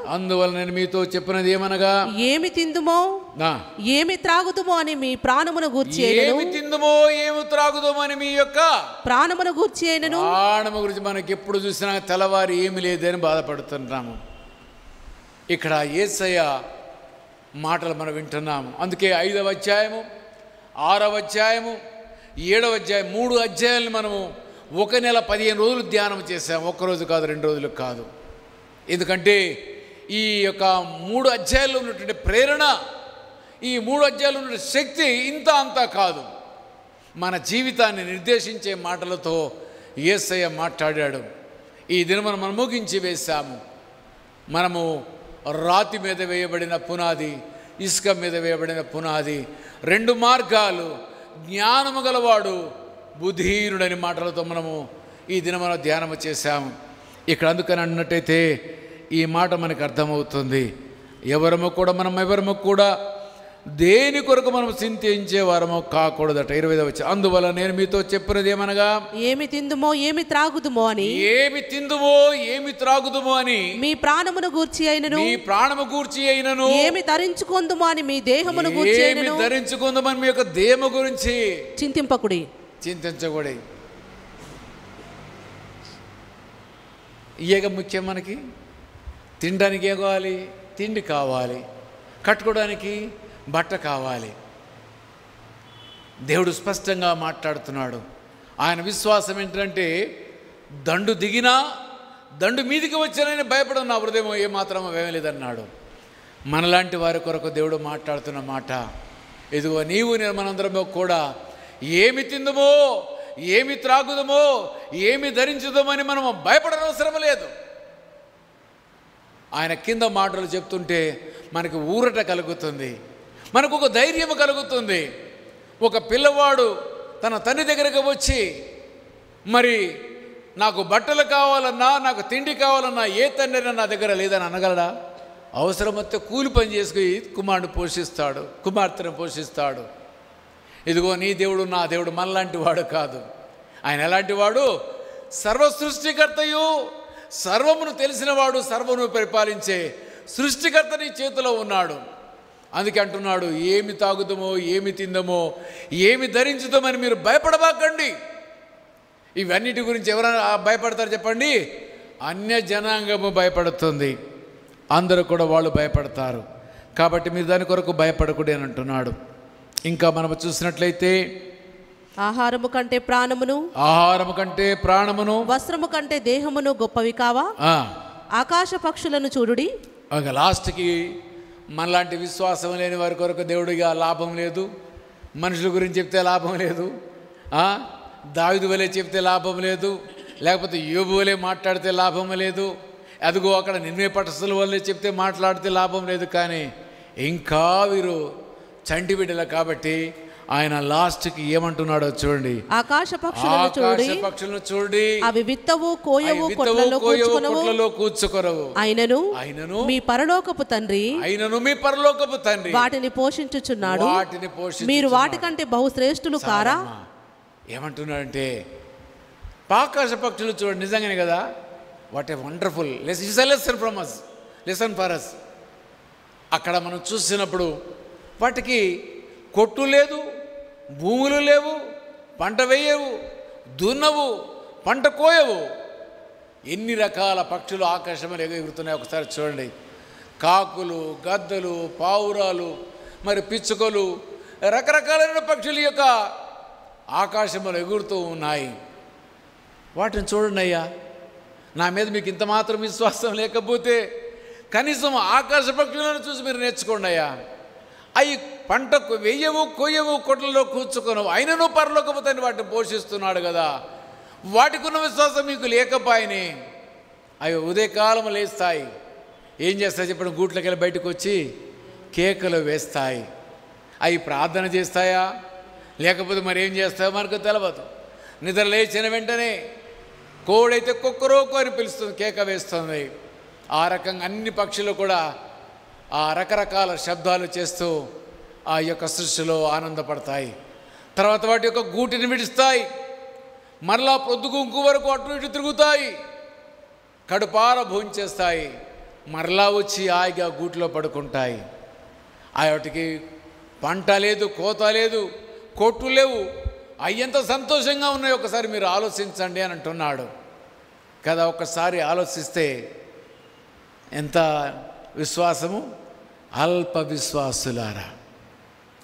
ఏమి తిందుమో ఏమి త్రాగుదుమో అని మీ ప్రాణమును గూర్చి, ఏమి తిందుమో ఏమి త్రాగుదుమో అని మీ యొక్క ప్రాణమును గూర్చి అయినను. ప్రాణము గురించి మనకి ఎప్పుడు చూసినా తెల్లవారి ఏమి లేదని బాధపడుతున్నాము. ఇక్కడ యేసయ్య మాటలు మనం వింటున్నాము. అందుకే 5వ అధ్యాయము, 6వ అధ్యాయము, 7వ అధ్యాయం, 3 అధ్యాయాలను మనము 1 నెల 15 రోజులు ధ్యానం చేసాము. ఒక్కరోజు కాదు, 2 రోజులు కాదు. ఎందుకంటే ఈ యొక్క 3 అధ్యాయాల్లో ఉన్నటువంటి ప్రేరణ, ఈ 3 అధ్యాయాల్లో ఉన్న శక్తి ఇంత అంతా కాదు. మన జీవితాన్ని నిర్దేశించే మాటలతో యేసయ్య మాట్లాడాడు. ఈ దినం మనం ముగించి వేశాము. మనము రాతి మీద వేయబడిన పునాది, ఇసుక మీద వేయబడిన పునాది, 2 మార్గాలు, జ్ఞానము గలవాడు బుద్ధిహీనుడని మాటలతో మనము ఈ దినం మనం ధ్యానము చేశాము. ఇక్కడ అందుకని అన్నట్టయితే ఈ మాట మనకు అర్థమవుతుంది. ఎవరము కూడా దేని కొరకు మనం చింతించే వారము కాకూడదట. 25వ వచనం. అందువల్ల నేను మీతో చెప్పినది ఏమనగా, ఏమి తిందుమో ఏమి త్రాగుదుమో అని, ఏమి తిందుమో ఏమి త్రాగుదుమో అని మీ ప్రాణమును గూర్చి అయినను, మీ ప్రాణము గూర్చి అయినను, ఏమి ధరించుకొందుమో అని మీ దేహమును గూర్చి అయినను, ఏమి ధరించుకొందుమో అని మీ యొక్క దేహము గురించి చింతింపకుడి, చింతించకూడదు. ఇయేగా ముఖ్యం. మనకి తినడానికి ఏం కావాలి? తిండి కావాలి. కట్టుకోవడానికి బట్ట కావాలి. దేవుడు స్పష్టంగా మాట్లాడుతున్నాడు. ఆయన విశ్వాసం ఏంటంటే దండు దిగినా దండు మీదికి వచ్చానని భయపడడం నా హృదయం ఏమాత్రం వేయలేదన్నాడు. మనలాంటి వారి కొరకు దేవుడు మాట్లాడుతున్న మాట ఇదిగో. నీవు నేను మనందరము కూడా ఏమి తిందుమో ఏమి త్రాగుదమో ఏమి ధరించుదామని మనము భయపడనవసరం లేదు. ఆయన కింద మాటలు చెప్తుంటే మనకు ఊరట కలుగుతుంది, మనకు ఒక ధైర్యం కలుగుతుంది. ఒక పిల్లవాడు తన తండ్రి దగ్గరకు వచ్చి, మరి నాకు బట్టలు కావాలన్నా, నాకు తిండి కావాలన్నా ఏ తండ్రి నా దగ్గర లేదని అనగలడా? అవసరమైతే కూలి పని చేసుకుని కుమారుడు పోషిస్తాడు, కుమార్తెను పోషిస్తాడు. ఇదిగో నీ దేవుడు నా దేవుడు మనలాంటి వాడు కాదు. ఆయన ఎలాంటి వాడు? సర్వ సృష్టికర్తయు, సర్వమును తెలిసినవాడు, సర్వమును పరిపాలించే సృష్టికర్త నీ చేతిలో ఉన్నాడు. అందుకే అంటున్నాడు, ఏమి తాగుదామో ఏమి తిందామో ఏమి ధరించుదామని మీరు భయపడబాకండి. ఇవన్నిటి గురించి ఎవరైనా భయపడతారు చెప్పండి? అన్య జనాంగము భయపడుతుంది. అందరూ కూడా వాళ్ళు భయపడతారు. కాబట్టి మీరు దాని కొరకు భయపడకూడదు అని అంటున్నాడు. ఇంకా మనం చూసినట్లయితే ఆహారము కంటే ప్రాణమును, వస్త్రము కంటే దేహమును గొప్పవి కావా? ఆకాశ పక్షులను చూడుడి. లాస్ట్కి మనలాంటి విశ్వాసం లేని వారి కొరకు దేవుడిగా లాభం లేదు. మనుషుల గురించి చెప్తే లాభం లేదు, దావీదు వలె చెప్తే లాభం లేదు, లేకపోతే యోబు వలె మాట్లాడితే లాభం లేదు, అదిగో అక్కడ నిన్నే పట్టస్తుల వల్లే చెప్తే మాట్లాడితే లాభం లేదు. కానీ ఇంకా వీరు చంటి బిడ్డలు కాబట్టి ఆయన లాస్ట్కి ఏమంటున్నాడో చూడండి. ఆకాశ పక్షులను చూడండి, అవి విత్తవు కోయవు కొట్లలో కూర్చుకొనవు, అయినను మీ పరలోకపు తండ్రి వాటిని పోషించుచున్నాడు. మీరు వాటికంటే బహుశ్రేష్ఠులు కారా? ఏమంటున్నాడంటే ఆకాశ పక్షులు చూడండి. నిజంగానే కదా, what a wonderful lesson for us. అక్కడ మనం చూసినప్పుడు వాటికి కొట్టు లేదు, భూములు లేవు, పంట వేయవు, దున్నవు, పంట కోయవు. ఎన్ని రకాల పక్షులు ఆకాశంలో ఎగురుతున్నాయి ఒకసారి చూడండి. కాకులు, గద్దలు, పావురాలు, మరి పిచ్చుకలు, రకరకాలైన పక్షుల యొక్క ఆకాశంలో ఎగురుతూ ఉన్నాయి. వాటిని చూడండి అయ్యా. నా మీద మీకు ఇంత మాత్రం విశ్వాసం లేకపోతే కనీసం ఆకాశ పక్షులను చూసి మీరు నేర్చుకోండి అయ్యా. అవి పంటకు వెయ్యవు కొయ్యవు కొట్లలో కూర్చుకొనవు, అయినను పరలోకపు తండ్రి వాటిని పోషిస్తున్నాడు కదా. వాటికి ఉన్న విశ్వాసం మీకు లేకపోయినే అవి ఉదయకాలం లేస్తాయి. ఏం చేస్తాయి చెప్పండి? గూట్లకి వెళ్ళి బయటకు వచ్చి కేకలు వేస్తాయి. అవి ప్రార్థన చేస్తాయా లేకపోతే మరి ఏం చేస్తాయో మనకు తెలియదు. నిద్ర లేచిన వెంటనే కోడైతే కుక్కరోకు అని పిలుస్తుంది, కేక వేస్తుంది. ఆ రకంగా అన్ని పక్షులు కూడా ఆ రకరకాల శబ్దాలు చేస్తూ ఆ యొక్క సృష్టిలో ఆనందపడతాయి. తర్వాత వాటి యొక్క గూటిని విడుస్తాయి, మరలా పొద్దుగుంకు వరకు అటు ఇటు తిరుగుతాయి, కడుపార భోంచేస్తాయి, మరలా వచ్చి హాయిగా గూటిలో పడుకుంటాయి. వాటికి పంట లేదు, కోత లేదు, కొట్టు లేవు, అవి ఎంత సంతోషంగా ఉన్నాయో ఒకసారి మీరు ఆలోచించండి అని అంటున్నాడు కదా. ఒకసారి ఆలోచిస్తే ఎంత విశ్వాసము! అల్ప విశ్వాసులారా,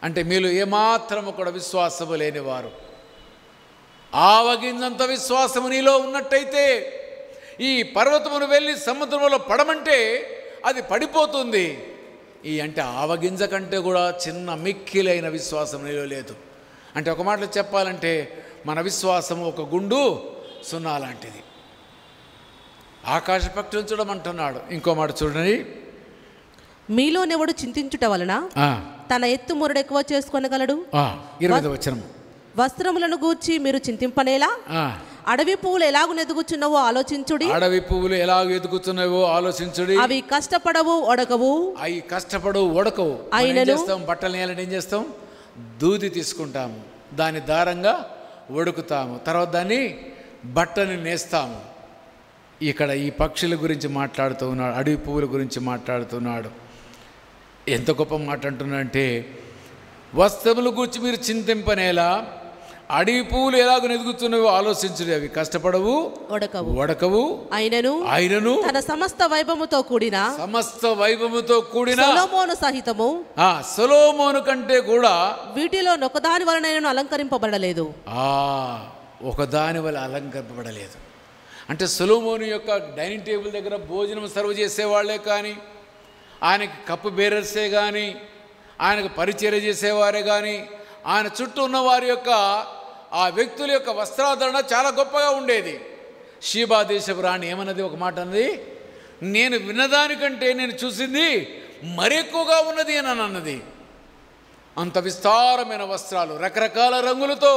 అంటే మీరు ఏమాత్రము కూడా విశ్వాసము లేనివారు. ఆవగింజంత విశ్వాసము నీలో ఉన్నట్టయితే ఈ పర్వతమును వెళ్ళి సముద్రంలో పడమంటే అది పడిపోతుంది. అంటే ఆవగింజ కంటే కూడా చిన్న మిక్కిలైన విశ్వాసం నీలో లేదు. అంటే ఒక మాటలో చెప్పాలంటే మన విశ్వాసము ఒక గుండు సున్నా లాంటిది. ఆకాశ పక్షులను చూడమంటున్నాడు. ఇంకో మాట చూడండి, మీలోనెవడు చింతించుట వలన తన ఎత్తు మురడు ఎక్కువ చేసుకొనగలడు. 20వ వచనం, వస్త్రములను గూర్చి మీరు చింతింపనేలా, అడవి పువ్వులు ఎలాగు ఎదుగుచున్నవో ఆలోచించుడి. అడవి పువ్వులు ఎలాగ ఎదుగుతున్నావో ఆలోచించుడి. అవి కష్టపడవు ఒడకవు. అవి కష్టపడవు ఒడకవు. చేస్తాం బట్టలు నేలని ఏం చేస్తాం? దూది తీసుకుంటాము, దాని దారంగా ఒడుకుతాము, తర్వాత దాన్ని బట్టని నేస్తాము. ఇక్కడ ఈ పక్షుల గురించి మాట్లాడుతూ ఉన్నాడు, అడవి పువ్వుల గురించి మాట్లాడుతున్నాడు. ఎంత గొప్ప మాట అంటున్నాడంటే, వస్త్రముల గురించి మీరు చింతింపనేలా, అడవి పువ్వులు ఎలాగో ఎదుగుతున్నావో ఆలోచించుడి. అవి కష్టపడవు ఒడకవు, అయినను తన సమస్త వైభవముతో కూడిన సొలొమోను సహితము, సొలొమోను కంటే కూడా వీటిలో ఒకదాని వలన అలంకరింపబడలేదు. ఒకదాని వల్ల అలంకరింపబడలేదు. అంటే సొలొమోను యొక్క డైనింగ్ టేబుల్ దగ్గర భోజనం సర్వ్ చేసేవాళ్లే కానీ, ఆయనకి కప్పు బేరర్సే కానీ, ఆయనకు పరిచర్య చేసేవారే కానీ, ఆయన చుట్టూ ఉన్న వారి యొక్క ఆ వ్యక్తుల యొక్క వస్త్రాధరణ చాలా గొప్పగా ఉండేది. షీబా దేశపు రాణి ఏమన్నది? ఒక మాట అన్నది, నేను విన్నదానికంటే నేను చూసింది మరెక్కువగా ఉన్నది అని అన్నది. అంత విస్తారమైన వస్త్రాలు రకరకాల రంగులతో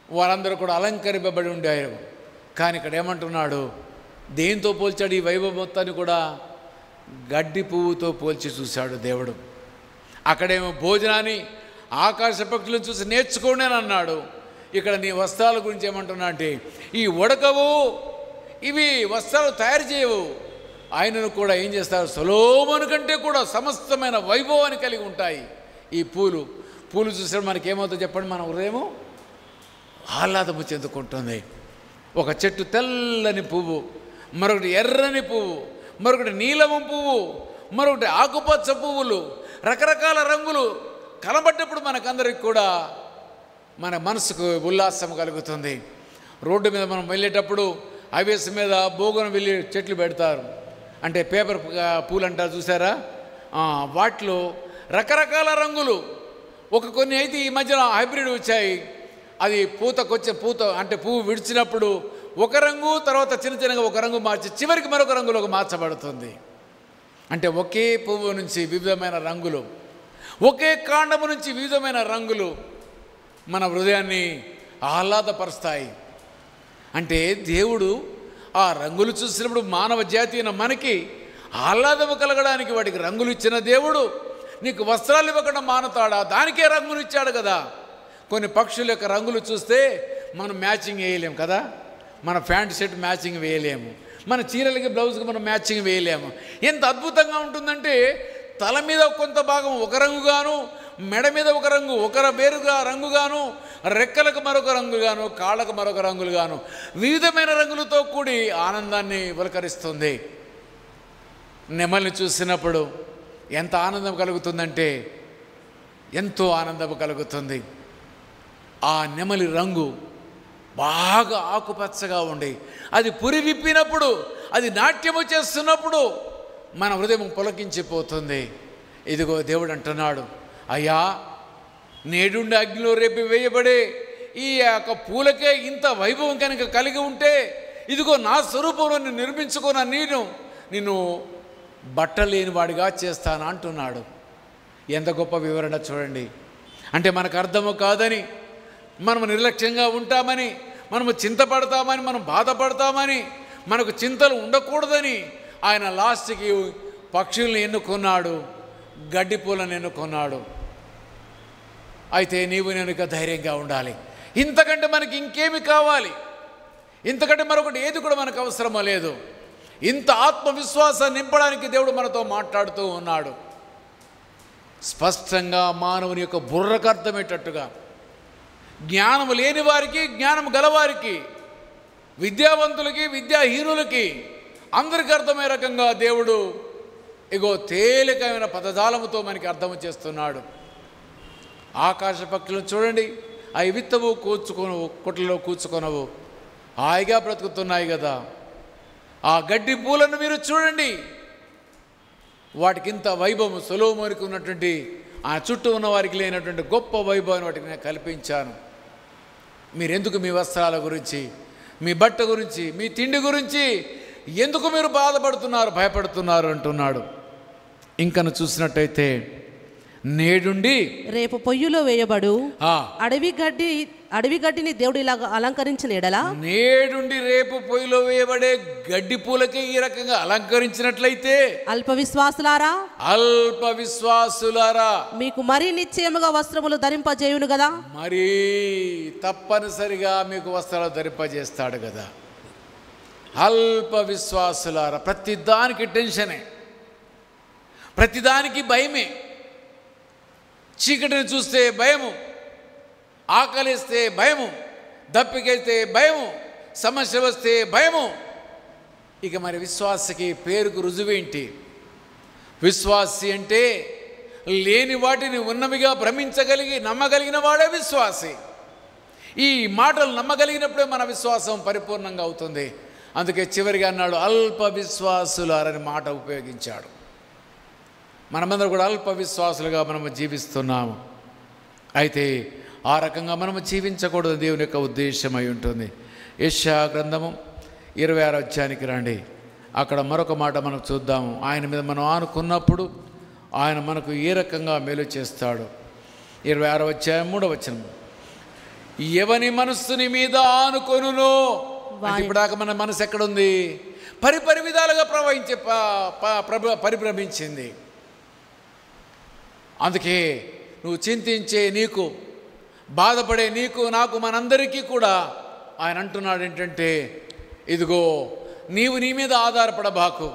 వారందరూ కూడా అలంకరింపబడి ఉండేవారు. కానీ ఇక్కడ ఏమంటున్నాడు? దేంతో పోల్చాడు? ఈ వైభవం మొత్తాన్ని కూడా గడ్డి పువ్వుతో పోల్చి చూశాడు దేవుడు. అక్కడేమో భోజనాన్ని ఆకాశ పక్షులను చూసి నేర్చుకోండి అని అన్నాడు. ఇక్కడ నీ వస్త్రాల గురించి ఏమంటున్నా అంటే, ఈ ఉడకవు, ఇవి వస్త్రాలు తయారు చేయవు, ఆయనను కూడా ఏం చేస్తారు? సొలొమోను కంటే కూడా సమస్తమైన వైభవాన్ని కలిగి ఉంటాయి ఈ పూలు. పూలు చూసినప్పుడు మనకి ఏమవుతుందో చెప్పండి? మన హృదయము ఆహ్లాదము చెందుకుంటుంది. ఒక చెట్టు తెల్లని పువ్వు, మరొకటి ఎర్రని పువ్వు, మరొకటి నీలము పువ్వు, మరొకటి ఆకుపచ్చ పువ్వులు, రకరకాల రంగులు కనబడ్డప్పుడు మనకందరికి కూడా మన మనసుకు ఉల్లాసం కలుగుతుంది. రోడ్డు మీద మనం వెళ్ళేటప్పుడు హైవేస్ మీద బోగను వెళ్ళి చెట్లు పెడతారు, అంటే పేపర్ పూలు అంటారు చూసారా? వాటిలో రకరకాల రంగులు. కొన్ని అయితే ఈ మధ్యన హైబ్రిడ్ వచ్చాయి. అది పూత అంటే పువ్వు విడిచినప్పుడు ఒక రంగు, తర్వాత చిన్న చిన్నగా ఒక రంగు మార్చి చివరికి మరొక రంగులోకి మార్చబడుతుంది. అంటే ఒకే పువ్వు నుంచి వివిధమైన రంగులు, ఒకే కాండము నుంచి వివిధమైన రంగులు మన హృదయాన్ని ఆహ్లాదపరుస్తాయి. అంటే దేవుడు ఆ రంగులు చూసినప్పుడు మానవ జాతి అయిన మనకి ఆహ్లాదము కలగడానికి వాటికి రంగులు ఇచ్చిన దేవుడు నీకు వస్త్రాలు ఇవ్వకుండా మానతాడా? దానికే రంగులు ఇచ్చాడు కదా. కొన్ని పక్షుల యొక్క రంగులు చూస్తే మనం మ్యాచింగ్ వేయలేము కదా. మన ప్యాంట్ షర్ట్ మ్యాచింగ్ వేయలేము, మన చీరలకి బ్లౌజ్కి మనం మ్యాచింగ్ వేయలేము. ఎంత అద్భుతంగా ఉంటుందంటే, తల మీద కొంత భాగం ఒక రంగుగాను, మెడ మీద ఒక రంగు, వేరుగా రంగుగాను, రెక్కలకు మరొక రంగుగాను, కాళ్ళకు మరొక రంగులుగాను, వివిధమైన రంగులతో కూడి ఆనందాన్ని పులకరిస్తుంది. నెమలిని చూసినప్పుడు ఎంత ఆనందం కలుగుతుందంటే, ఎంతో ఆనందం కలుగుతుంది. ఆ నెమలి రంగు బాగా ఆకుపచ్చగా ఉండి, అది పురి విప్పినప్పుడు, అది నాట్యము చేస్తున్నప్పుడు మన హృదయం పులకించిపోతుంది. ఇదిగో దేవుడు అంటున్నాడు, అయ్యా నేడుండి అగ్నిలో రేపు వేయబడే ఈ యొక్క పూలకే ఇంత వైభవం కనుక కలిగి ఉంటే, ఇదిగో నా స్వరూపంలో నిర్మించుకున్న నిన్ను బట్టలేని వాడిగా చేస్తాను అంటున్నాడు. ఎంత గొప్ప వివరణ చూడండి. అంటే మనకు అర్థము కాదని, మనము నిర్లక్ష్యంగా ఉంటామని, మనము చింతపడతామని, మనం బాధపడతామని, మనకు చింతలు ఉండకూడదని ఆయన లాస్ట్కి పక్షుల్ని ఎన్నుకున్నాడు, గడ్డి పూలను ఎన్నుకున్నాడు. అయితే నీవు నేను ఇక ధైర్యంగా ఉండాలి. ఇంతకంటే మనకి ఇంకేమి కావాలి? ఇంతకంటే మరొకటి ఏది కూడా మనకు అవసరమో లేదు. ఇంత ఆత్మవిశ్వాసాన్ని నింపడానికి దేవుడు మనతో మాట్లాడుతూ ఉన్నాడు. స్పష్టంగా మానవుని యొక్క బుర్రకు అర్థమయ్యేటట్టుగా, జ్ఞానము లేని వారికి, జ్ఞానం గలవారికి, విద్యావంతులకి, విద్యాహీనులకి అందరికీ అర్థమయ్యే రకంగా దేవుడు ఇగో తేలికమైన పదజాలముతో మనకి అర్థం చేస్తున్నాడు. ఆకాశ పక్షులను చూడండి, అవి విత్తవు, కూర్చుకొనవు, కుట్లలో కూర్చుకొనవు, హాయిగా బ్రతుకుతున్నాయి కదా. ఆ గడ్డి పూలను మీరు చూడండి, వాటికి ఇంత వైభవం సొలొమోనుకు ఉన్నటువంటి, ఆ చుట్టూ ఉన్న వారికి లేనటువంటి గొప్ప వైభవాన్ని వాటికి నేను కల్పించాను. మీరెందుకు మీ వస్త్రాల గురించి, మీ బట్ట గురించి, మీ తిండి గురించి ఎందుకు మీరు బాధపడుతున్నారు, భయపడుతున్నారు అంటున్నాడు. ఇంకను చూసినట్టయితే, నేడుండి రేపు పొయ్యిలో వేయబడు అడవి గడ్డిని దేవుడు ఇలా అలంకరించిన ఎడలా, నేడుండి రేపు పొయ్యిలో వేయబడే గడ్డి పూలకి ఈ రకంగా అలంకరించినట్లయితే, అల్ప విశ్వాసులారా మీకు మరీ నిశ్చయముగా వస్త్రములు ధరింపజేయును కదా. మరీ తప్పనిసరిగా మీకు వస్త్రాలు ధరింపజేస్తాడు కదా. అల్ప విశ్వాసులారా, ప్రతిదానికి టెన్షనే, ప్రతిదానికి భయమే. చీకటిని చూస్తే భయము, ఆకలిస్తే భయము, దప్పికేస్తే భయము, సమస్య వస్తే భయము. ఇక మరి విశ్వాసకి పేరుకు రుజువేంటి? విశ్వాసి అంటే లేని వాటిని ఉన్నవిగా భ్రమించగలిగి నమ్మగలిగిన వాడే విశ్వాసి. ఈ మాటలు నమ్మగలిగినప్పుడే మన విశ్వాసం పరిపూర్ణంగా అవుతుంది. అందుకే చివరిగా అన్నాడు, అల్ప విశ్వాసులారని మాట ఉపయోగించాడు. మనమందరం కూడా అల్ప విశ్వాసులుగా మనము జీవిస్తున్నాము. అయితే ఆ రకంగా మనము జీవించకూడదు, దేవుని యొక్క ఉద్దేశం అయి ఉంటుంది. యెషయా గ్రంథము 26వ అధ్యాయానికి రండి. అక్కడ మరొక మాట మనం చూద్దాము. ఆయన మీద మనం ఆనుకున్నప్పుడు ఆయన మనకు ఏ రకంగా మేలు చేస్తాడు. 26వ అధ్యాయం 3వ వచనం, ఎవని మనస్సుని మీద ఆనుకొనునో. ఇప్పుడాక మన మనసు ఎక్కడుంది? పరిపరి విధాలుగా పరిభ్రమించింది. అందుకే నువ్వు చింతించే నీకు, బాధపడే నీకు, నాకు, మనందరికీ కూడా ఆయన అంటున్నాడు ఏంటంటే, ఇదిగో నీవు నీ మీద ఆధారపడబాకు.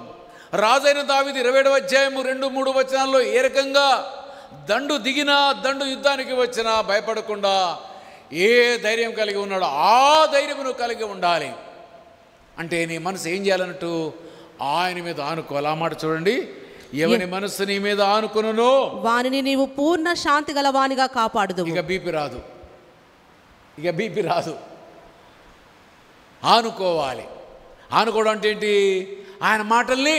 రాజైన దావీదు 27వ అధ్యాయము 2-3 వచనాల్లో ఏ రకంగా దండు దిగినా, దండు యుద్ధానికి వచ్చినా భయపడకుండా ఏ ధైర్యం కలిగి ఉన్నాడో ఆ ధైర్యం నువ్వు కలిగి ఉండాలి. అంటే నీ మనసు ఏం చేయాలన్నట్టు? ఆయన మీద ఆనుకోవాలి. ఆ మాట చూడండి, ఎవని మనస్సు నీ మీద ఆనుకొనునో వానిని నీవు పూర్ణ శాంతి గలవానిగా కాపాడుదువు. ఇక బీపీ రాదు. ఆనుకోవాలి. ఆనుకోవడం అంటే ఏంటి? ఆయన మాటల్ని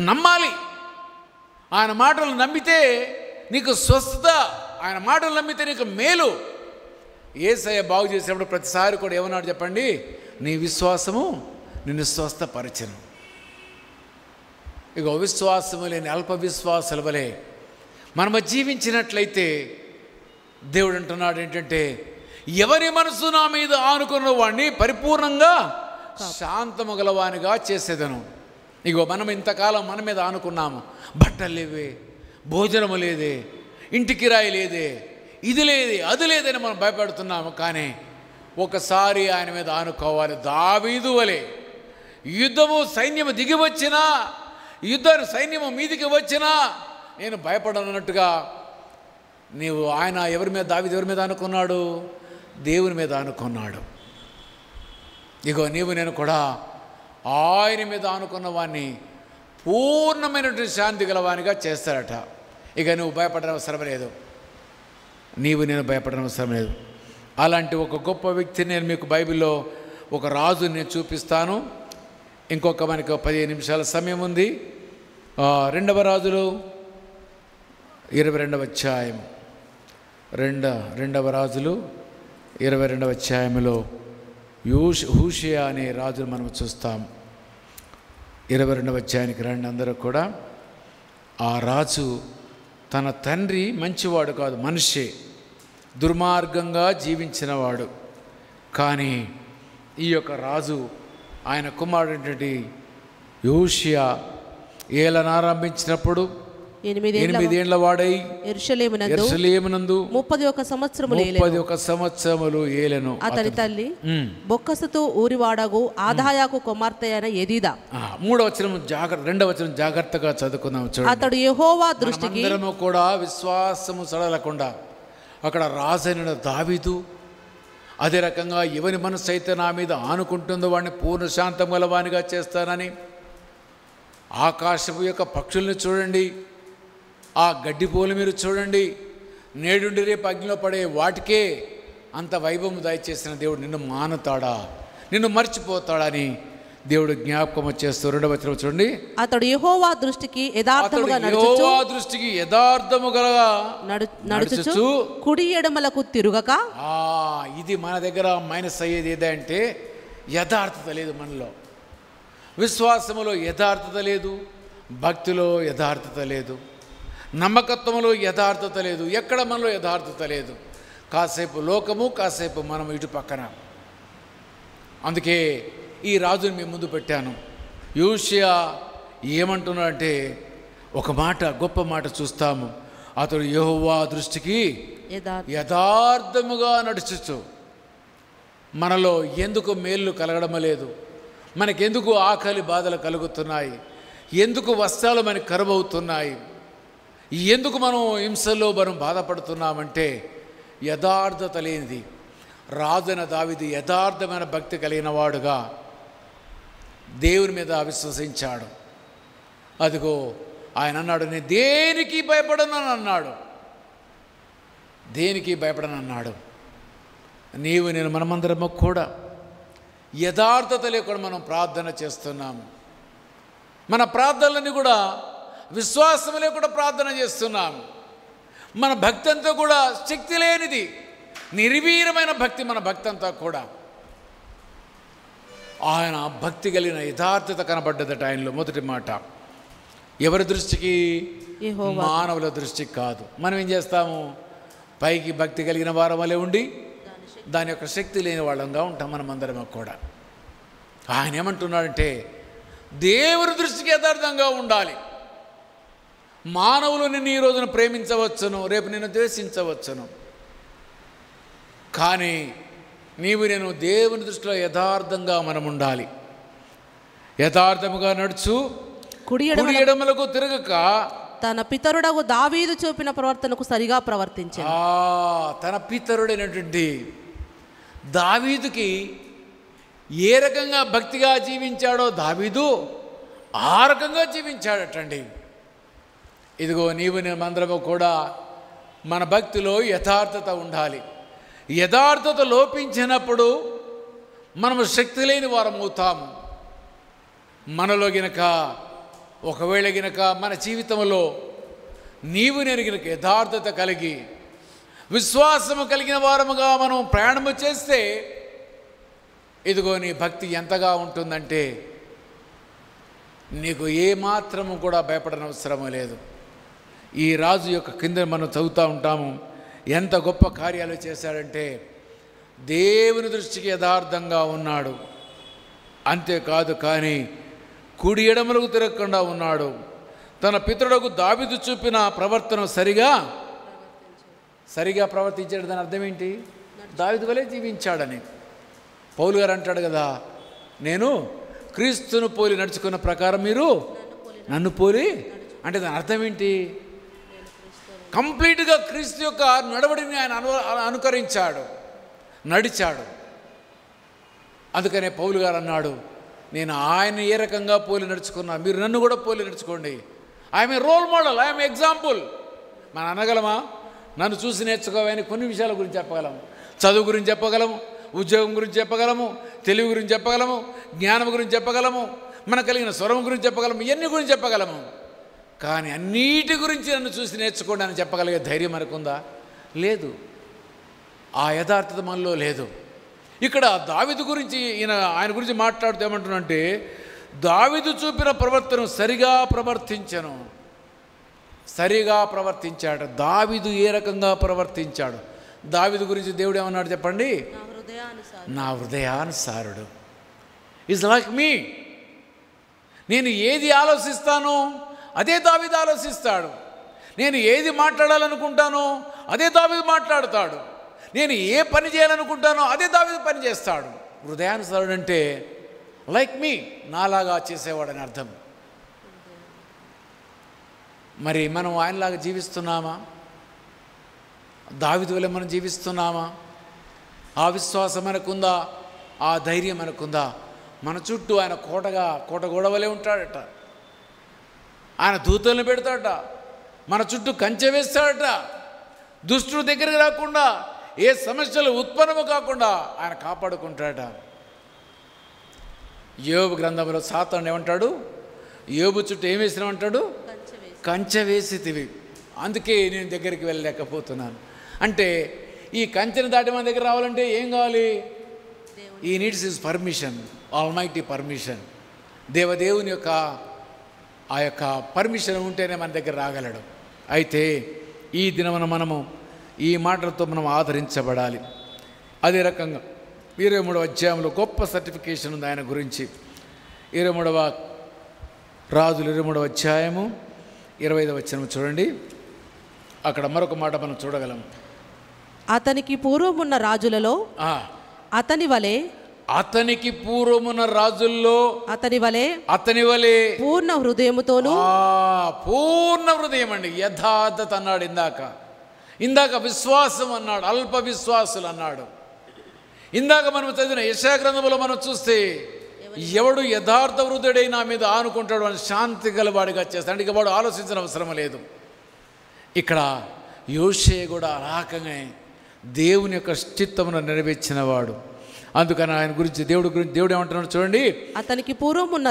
నమ్మాలి. ఆయన మాటలు నమ్మితే నీకు స్వస్థత, ఆయన మాటలు నమ్మితే నీకు మేలు. యేసయ్య బాగు చేసినప్పుడు ప్రతిసారి కూడా ఏమన్నాడు చెప్పండి? నీ విశ్వాసము నిన్ను స్వస్థపరచను. ఇక విశ్వాసము లేని అల్ప విశ్వాసాల వలె మనము జీవించినట్లయితే దేవుడు అంటున్నాడు ఏంటంటే, ఎవరి మనసు నా మీద ఆనుకున్న వాడిని పరిపూర్ణంగా శాంతము గలవానిగా చేసేదను. ఇగో మనం ఇంతకాలం మన మీద ఆనుకున్నాము, బట్టలు లేవే, భోజనము లేదే, ఇంటి కిరాయి లేదే, ఇది లేదే, అది లేదని మనం భయపడుతున్నాము. కానీ ఒకసారి ఆయన మీద ఆనుకోవాలి. దావీదు వలె యుద్ధము సైన్యము దిగి వచ్చినా, యుద్ధాన్ని సైన్యము మీదికి వచ్చినా నేను భయపడనట్టుగా నీవు ఆయన దావీదు ఎవరి మీద అనుకున్నాడు? దేవుని మీద అనుకున్నాడు. ఇగో నీవు నేను కూడా ఆయన మీద అనుకున్న వాడిని పూర్ణమైనటువంటి శాంతి గలవానిగా చేస్తారట. ఇక నువ్వు భయపడడం అవసరం లేదు, నేను భయపడడం అవసరం లేదు. అలాంటి ఒక గొప్ప వ్యక్తిని నేను మీకు బైబిల్లో ఒక రాజుని నేను చూపిస్తాను. ఇంకొక మనకు 15 నిమిషాల సమయం ఉంది. 2వ రాజులు 22వ అధ్యాయం, రెండవ రాజులు 22వ అధ్యాయంలో హూషియా అనే రాజును మనం చూస్తాం. 22వ అధ్యాయానికి రండి అందరూ కూడా. ఆ రాజు తన తండ్రి మంచివాడు కాదు, మనిషే, దుర్మార్గంగా జీవించినవాడు. కానీ ఈ యొక్క రాజు ఆయన కుమారుడైనటువంటి యోషియా ఏలనారంభించినప్పుడు 8 ఏళ్ల వాడై యెరూషలేమునందు 31 సంవత్సరములు ఏలెను. అతని తల్లి బొక్కసుతు ఊరివాడగు ఆదాయాకు కుమార్తె అయిన ఎదీదా. 3వ వచనం 2వ వచనం జాగ్రత్తగా చదువుకుందాం. చూడండి, అతడు యెహోవా దృష్టికి, అందరము కూడా విశ్వాసము సడలకుండా అక్కడ రాజైన దావీదు అదే రకంగా ఎవరి మనసు అయితే నా మీద ఆనుకుంటుందో వాడిని పూర్ణ శాంతం గలవానిగా చేస్తానని, ఆకాశపు యొక్క పక్షుల్ని చూడండి, ఆ గడ్డి పూలు మీరు చూడండి, నేడుండి రేపు అగ్నిలో పడే వాటికే అంత వైభవం దయచేసిన దేవుడు నిన్ను మానుతాడా, నిన్ను మర్చిపోతాడా అని దేవుడు జ్ఞాపకం చేస్తూ 2వ వచనం చూడండి. అతడు యెహోవా దృష్టికి యథార్థముగా నడుచుచు కుడి ఎడమలకు తిరుగక. ఇది మన దగ్గర మైనస్ అయ్యేది ఏదంటే యథార్థత లేదు మనలో, విశ్వాసములో యథార్థత లేదు, భక్తిలో యథార్థత లేదు, నమ్మకత్వంలో యథార్థత లేదు, ఎక్కడ మనలో యథార్థత లేదు. కాసేపు లోకము, కాసేపు మనం ఇటు పక్కన. అందుకే ఈ రాజుని మేము ముందు పెట్టాను. యోషియా ఏమంటున్నాడంటే ఒక మాట, గొప్ప మాట చూస్తాము. అతడు యెహోవా దృష్టికి యథార్థముగా నడుచుచు. మనలో ఎందుకు మేళ్ళు కలగడం లేదు, మనకెందుకు ఆకలి బాధలు కలుగుతున్నాయి, ఎందుకు వస్త్రాలు మనకి కరువవుతున్నాయి, ఎందుకు మనం హింసల్లో మనం బాధపడుతున్నామంటే యథార్థత లేనిది. రాజైన దావీదు యథార్థమైన భక్తి కలిగిన వాడుగా దేవుని మీద విశ్వసించాడు. అదిగో ఆయన అన్నాడు, నేను దేనికి భయపడను అన్నాడు, దేనికి భయపడను అన్నాడు. నీవు నేను మనమందరము కూడా యథార్థత లేకుండా మనం ప్రార్థన చేస్తున్నాము. మన ప్రార్థనలన్నీ కూడా విశ్వాసం లేకుండా ప్రార్థన చేస్తున్నాము. మన భక్తి అంతా కూడా శక్తి లేనిది, నిర్వీర్యమైన భక్తి మన భక్తి అంతా కూడా. ఆయన భక్తి కలిగిన యథార్థత కనబడ్డదట ఆయనలో. మొదటి మాట ఎవరి దృష్టికి? మానవుల దృష్టికి కాదు. మనం ఏం చేస్తాము? పైకి భక్తి కలిగిన వారం వలె ఉండి దాని యొక్క శక్తి లేని వాళ్ళంగా ఉంటాం మనమందరం కూడా. ఆయన ఏమంటున్నాడంటే దేవుని దృష్టికి యథార్థంగా ఉండాలి. మానవులు నిన్ను ఈ రోజున ప్రేమించవచ్చును, రేపు నిన్ను ద్వేషించవచ్చును, కానీ నీవు నేను దేవుని దృష్టిలో యథార్థంగా మనం ఉండాలి. యథార్థముగా నడుచు కుడి ఎడమలకు తిరగక తన పితరుడగు దావీదు చూపిన ప్రవర్తనకు సరిగా ప్రవర్తించాడు. తన పితరుడైనటువంటి దావీదుకి ఏ రకంగా భక్తిగా జీవించాడో దావీదు ఆ రకంగా జీవించాడటండి. ఇదిగో నీవు మేమందరము కూడా మన భక్తిలో యథార్థత ఉండాలి. యథార్థత లోపించినప్పుడు మనము శక్తి లేని వారం అవుతాము. మనలో గినక ఒకవేళ గినక మన జీవితంలో నీవు నేను గినక యథార్థత కలిగి విశ్వాసము కలిగిన వారముగా మనం ప్రయాణము చేస్తే ఇదిగో నీ భక్తి ఎంతగా ఉంటుందంటే నీకు ఏమాత్రము కూడా భయపడనవసరము లేదు. ఈ రాజు యొక్క కింద మనం చదువుతూ ఉంటాము, ఎంత గొప్ప కార్యాలు చేశాడంటే దేవుని దృష్టికి యథార్థంగా ఉన్నాడు. అంతేకాదు కానీ కుడి ఎడమలకు తిరగకుండా ఉన్నాడు. తన పితరులకు దావీదు చూపిన ప్రవర్తన సరిగా ప్రవర్తించాడు. దాని అర్థం ఏంటి? దావీదు వలె జీవించాడని. పౌలు గారు అంటాడు కదా, నేను క్రీస్తును పోలి నడుచుకున్న ప్రకారం మీరు నన్ను పోలి, అంటే దాని అర్థం ఏంటి? కంప్లీట్గా క్రీస్తు యొక్క నడవడిని ఆయన అనుకరించాడు, నడిచాడు. అందుకనే పౌలు గారు అన్నాడు, నేను ఆయన ఏ రకంగా పోలి నడుచుకున్నా మీరు నన్ను కూడా పోలి నడుచుకోండి. I'm a role model, I'm example. మనం అనగలమా? నన్ను చూసి నేర్చుకోవాలని కొన్ని విషయాల గురించి చెప్పగలము. చదువు గురించి చెప్పగలము, ఉద్యోగం గురించి చెప్పగలము, తెలివి గురించి చెప్పగలము, జ్ఞానం గురించి చెప్పగలము, మనకు కలిగిన స్వరం గురించి చెప్పగలము, ఇవన్నీ గురించి చెప్పగలము. కానీ అన్నిటి గురించి నన్ను చూసి నేర్చుకోండి అని చెప్పగలిగే ధైర్యం మనకుందా? లేదు. ఆ యథార్థత మనలో లేదు. ఇక్కడ దావీదు గురించి ఆయన గురించి మాట్లాడుతూ ఏమంటున్నానంటే, దావీదు చూపిన ప్రవర్తన సరిగా ప్రవర్తించాడు. దావీదు ఏ రకంగా ప్రవర్తించాడు? దావీదు గురించి దేవుడు ఏమన్నాడు చెప్పండి? నా హృదయానుసారుడు. ఈజ్ లైక్ మీ. నేను ఏది ఆలోచిస్తానో అదే దావీదు ఆలోచిస్తాడు. నేను ఏది మాట్లాడాలనుకుంటానో అదే దావీదు మాట్లాడతాడు. నేను ఏ పని చేయాలనుకుంటానో అదే దావీదు పని చేస్తాడు. హృదయానుసారుడు అంటే లైక్ మీ, నాలాగా చేసేవాడని అర్థం. మరి మనం ఆయనలాగా జీవిస్తున్నామా? దావీదు వలె మనం జీవిస్తున్నామా? ఆ విశ్వాసం మనకుందా? ఆ ధైర్యం మనకుందా? మన చుట్టూ ఆయన కోట గోడవలే ఉంటాడట. ఆయన దూతలను పెడతాడట. మన చుట్టూ కంచె వేస్తాడట. దుష్టుడు దగ్గరికి రాకుండా, ఏ సమస్యలు ఉత్పన్నము కాకుండా ఆయన కాపాడుకుంటాడట. యోబు గ్రంథంలో సాతాను ఏమంటాడు? యోబు చుట్టూ ఏం వేసినామంటాడు? కంచె వేసితివి, అందుకే నేను దగ్గరికి వెళ్ళలేకపోతున్నాను. అంటే ఈ కంచెను దాటి మన దగ్గర రావాలంటే ఏం కావాలి? ఈ needs his permission, almighty permission. దేవదేవుని యొక్క ఆ యొక్క పర్మిషన్ ఉంటేనే మన దగ్గర రాగలడు. అయితే ఈ దినమున మనము ఈ మాటలతో మనం ఆదరించబడాలి. అదే రకంగా 23వ అధ్యాయంలో గొప్ప సర్టిఫికేషన్ ఉంది ఆయన గురించి. 23వ రాజులు 23వ అధ్యాయము 25వ వచనం చూడండి. అక్కడ మరొక మాట మనం చూడగలం. అతనికి పూర్వమున్న రాజులలో అతని వలె పూర్ణ హృదయముతోను, పూర్ణ హృదయం అండి, యథార్థత అన్నాడు. ఇందాక విశ్వాసం అన్నాడు, అల్ప విశ్వాసులు అన్నాడు. ఇందాక మనం చదివిన యెషయా గ్రంథంలో మనం చూస్తే, ఎవడు యథార్థ హృదయుడై నా మీద ఆనుకుంటాడు అని శాంతి గలవాడిగా చేస్తాడు. ఇక వాడు ఆలోచించిన అవసరం లేదు. ఇక్కడ యోషేయ కూడా అలాగనే దేవుని యొక్క చిత్తమును నెరవేర్చిన వాడు. అందుకని ఆయన గురించి దేవుడు ఏమంటున్నాడు చూడండి. అతనికి పూర్వమున్న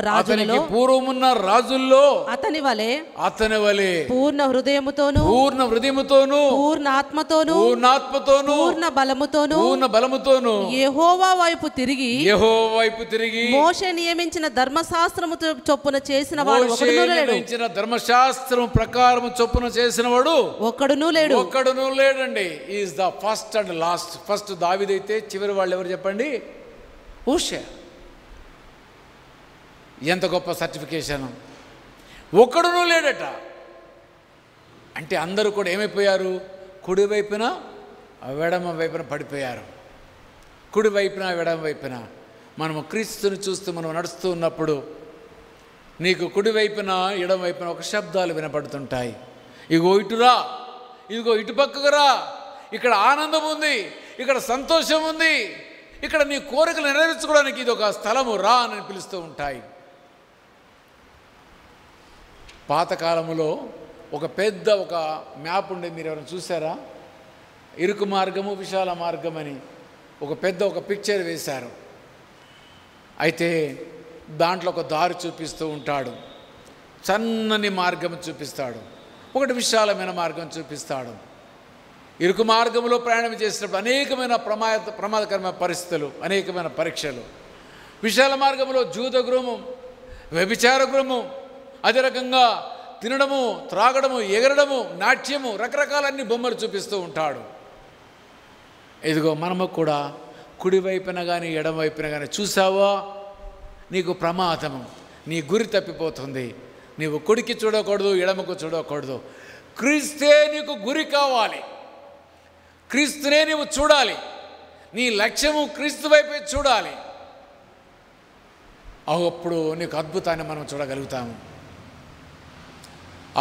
రాజుల్లో అతని వలె పూర్ణ హృదయముతోను, పూర్ణ ఆత్మతోను, పూర్ణ బలముతోను యెహోవా వైపు తిరిగి మోషే నియమించిన ధర్మశాస్త్రము చొప్పున చేసిన వాడు ధర్మశాస్త్రం ప్రకారం చొప్పున చేసిన వాడు ఒక్కడునూ లేడండి. Is the first and last. First దావీదైతే చివరి వాళ్ళు ఎవరు చెప్పండి? హోషేయ. ఎంత గొప్ప సర్టిఫికేషన్! ఒక్కడునూ లేడట. అంటే అందరూ కూడా ఏమైపోయారు? కుడి వైపున ఎడమ వైపున పడిపోయారు. కుడి వైపున ఎడమ వైపున. మనము క్రీస్తుని చూస్తూ మనం నడుస్తూ ఉన్నప్పుడు నీకు కుడి వైపున ఎడమ వైపున ఒక శబ్దాలు వినపడుతుంటాయి. ఇగో ఇటురా, ఇదిగో ఇటు పక్కకు రా, ఇక్కడ ఆనందం ఉంది, ఇక్కడ సంతోషం ఉంది, ఇక్కడ నీ కోరికలు నెరవేర్చుకోవడానికి ఇది ఒక స్థలము, రా అని పిలుస్తూ ఉంటాయి. పాతకాలంలో ఒక పెద్ద ఒక మ్యాప్ ఉండేది, మీరు ఎవరైనా చూసారా? ఇరుకు మార్గము, విశాల మార్గం అని ఒక పెద్ద పిక్చర్ వేశారు. అయితే దాంట్లో ఒక దారి చూపిస్తూ ఉంటాడు. సన్నని మార్గం చూపిస్తాడు, ఒకటి విశాలమైన మార్గం చూపిస్తాడు. ఇరుకు మార్గంలో ప్రయాణం చేసినప్పుడు అనేకమైన ప్రమాదకరమైన పరిస్థితులు, అనేకమైన పరీక్షలు. విశాల మార్గంలో జూద గృహము, వ్యభిచార గృహము, అదే రకంగా తినడము, త్రాగడము, ఎగరడము, నాట్యము, రకరకాలన్నీ బొమ్మలు చూపిస్తూ ఉంటాడు. ఇదిగో మనము కూడా కుడివైపున కానీ ఎడమవైపున కానీ చూసావా, నీకు ప్రమాదము, నీ గురి తప్పిపోతుంది. నీవు కుడికి చూడకూడదు, ఎడమకు చూడకూడదు. క్రీస్తే నీకు గురి కావాలి, క్రీస్తునే నీవు చూడాలి. నీ లక్ష్యము క్రీస్తు వైపే చూడాలి. అప్పుడు నీకు అద్భుతాన్ని మనం చూడగలుగుతాము.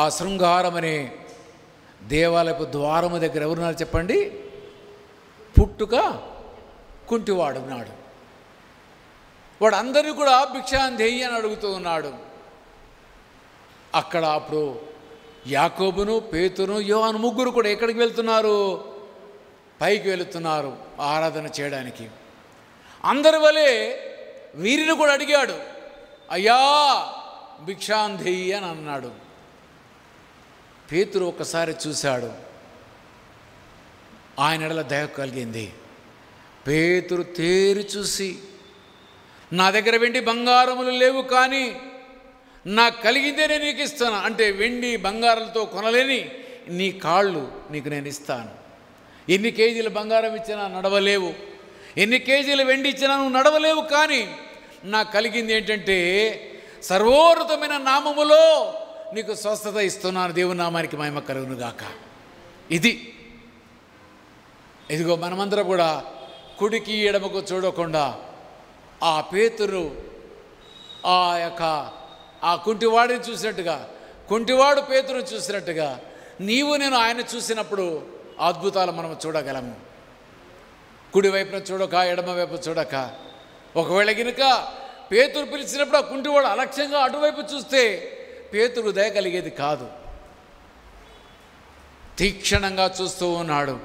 ఆ శృంగారం అనే దేవాలయపు ద్వారము దగ్గర ఎవరున్నారు చెప్పండి? పుట్టుక కుంటివాడు ఉన్నాడు. వాడు అందరినీ కూడా భిక్షాందేయి అని అడుగుతూ ఉన్నాడు. అక్కడ అప్పుడు యాకోబును, పేతురును, యోహాను ముగ్గురు కూడా ఎక్కడికి వెళ్తున్నారు? పైకి వెళుతున్నారు ఆరాధన చేయడానికి. అందరి వలె వీరిని కూడా అడిగాడు, అయ్యా భిక్షాందేయి అని అన్నాడు. పేతురు ఒక్కసారి చూశాడు, ఆయన ఎడల దయ కలిగింది. పేతురు తేరి చూసి, నా దగ్గర వెండి బంగారములు లేవు, కానీ నాకు కలిగిందే నేను నీకు ఇస్తాను. అంటే వెండి బంగారాలతో కొనలేని నీ కాళ్ళు నీకు నేను ఇస్తాను. ఎన్ని కేజీల బంగారం ఇచ్చినా నడవలేవు, ఎన్ని కేజీల వెండి ఇచ్చినా నువ్వు నడవలేవు, కానీ నాకు కలిగింది ఏంటంటే సర్వోన్నతమైన నామములో నీకు స్వస్థత ఇస్తున్నాను. దేవుని నామానికి మహిమ కలుగును గాక. ఇదిగో మనమందరం కూడా కుడికి ఎడమకు చూడకుండా ఆ పేతురు ఆ కుంటివాడిని చూసినట్టుగా, కుంటివాడు పేతురుని చూసినట్టుగా నీవు నేను ఆయన చూసినప్పుడు అద్భుతాలు మనం చూడగలము. కుడివైపున చూడక, ఎడమవైపు చూడక. ఒకవేళ గినుక పేతురు పిలిచినప్పుడు ఆ కుంటివాడు అలక్ష్యంగా అటువైపు చూస్తే పేతురు దయ కలిగేది కాదు. తీక్షణంగా చూస్తూ ఉన్నాడు,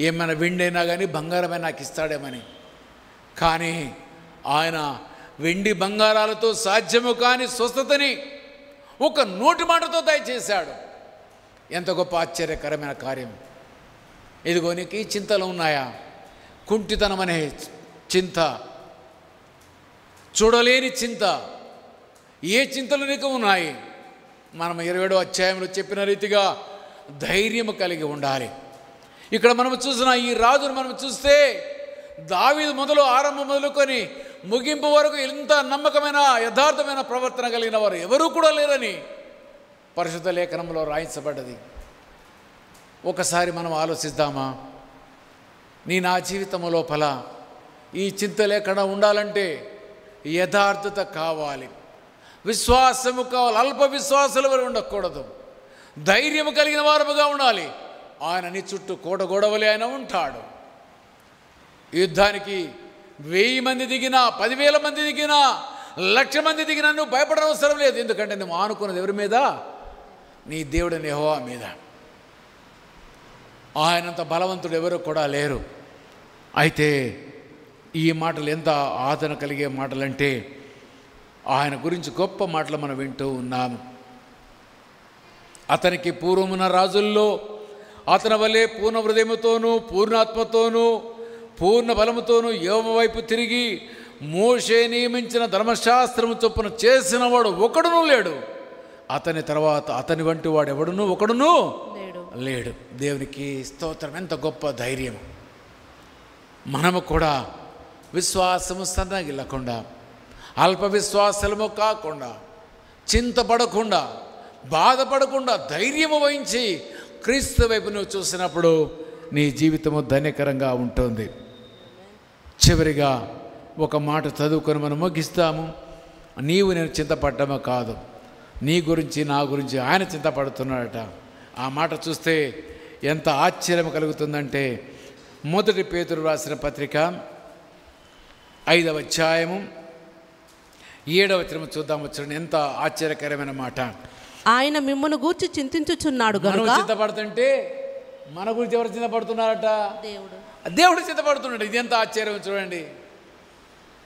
ఏమైనా వెండైనా కానీ బంగారమైనా నాకు ఇస్తాడేమని. కానీ ఆయన వెండి బంగారాలతో సాధ్యము కాని స్వస్థతని ఒక నోటి మాటతో దయచేశాడు. ఎంత గొప్ప ఆశ్చర్యకరమైన కార్యం. ఇదిగో నీకు ఈ చింతలు ఉన్నాయా? కుంటితనం అనే చింత, చూడలేని చింత, ఏ చింతలు నీకు ఉన్నాయి? మనం 27వ అధ్యాయంలో చెప్పిన రీతిగా ధైర్యం కలిగి ఉండాలి. ఇక్కడ మనం చూసిన ఈ రాజును మనం చూస్తే దావీదు మొదలు ఆరంభం మొదలుకొని ముగింపు వరకు ఎంత నమ్మకమైన యథార్థమైన ప్రవర్తన కలిగిన వారు ఎవరూ కూడా లేరని పరిశుద్ధ లేఖనంలో రాయించబడ్డది. ఒకసారి మనం ఆలోచిద్దామా? నా జీవితం లోపల ఈ చింత లేకుండా ఉండాలంటే యథార్థత కావాలి, విశ్వాసము కావాలి. అల్ప విశ్వాసాల వరకు ఉండకూడదు, ధైర్యం కలిగిన వారముగా ఉండాలి. ఆయన నీ చుట్టూ కోటగోడవలే ఆయన ఉంటాడు. యుద్ధానికి 1000 మంది దిగినా, 10,000 మంది దిగినా, 1,00,000 మంది దిగినా నువ్వు భయపడనవసరం లేదు. ఎందుకంటే నువ్వు ఆనుకున్నది ఎవరి మీద? నీ దేవుడిని యెహోవా మీద. ఆయనంత బలవంతుడు ఎవరు కూడా లేరు. అయితే ఈ మాటలు ఎంత ఆదరణ కలిగే మాటలంటే ఆయన గురించి గొప్ప మాటలు మనం వింటూ ఉన్నాము. అతనికి పూర్వమున రాజుల్లో అతని వలె పూర్ణ హృదయముతోనూ, పూర్ణాత్మతోనూ, పూర్ణ బలముతోనూ యెహోవా వైపు తిరిగి మోషే నియమించిన ధర్మశాస్త్రము చొప్పున చేసిన వాడు ఒకడునూ లేడు. అతని తర్వాత అతని వంటి వాడు ఒకడునూ లేడు. దేవునికి స్తోత్రం. ఎంత గొప్ప ధైర్యం. మనము కూడా విశ్వాసము సన్నగిల్లకుండా, అల్ప విశ్వాసము కాకుండా, చింతపడకుండా, బాధపడకుండా ధైర్యము వహించి క్రీస్తు వైపు నువ్వు చూసినప్పుడు నీ జీవితము ధన్యకరంగా ఉంటుంది. చివరిగా ఒక మాట చదువుకొని మనం ముగిస్తాము. నీవు నేను చింతపడ్డమో కాదు, నీ గురించి నా గురించి ఆయన చింతపడుతున్నాడట. ఆ మాట చూస్తే ఎంత ఆశ్చర్యం కలుగుతుందంటే 1 పేతురు రాసిన పత్రిక 5వ అధ్యాయము 7వ వచనం చూద్దాం. వచ్చి ఎంత ఆశ్చర్యకరమైన మాట. ఆయన మిమ్మును గూర్చి చింతించుచున్నాడు గనుక. మనం చింతపడుతుంటే మన గురించి ఎవరు చింతపడుతున్నారట? దేవుడు చింతపడుతున్నాడు. ఇది ఎంత ఆశ్చర్యం చూడండి.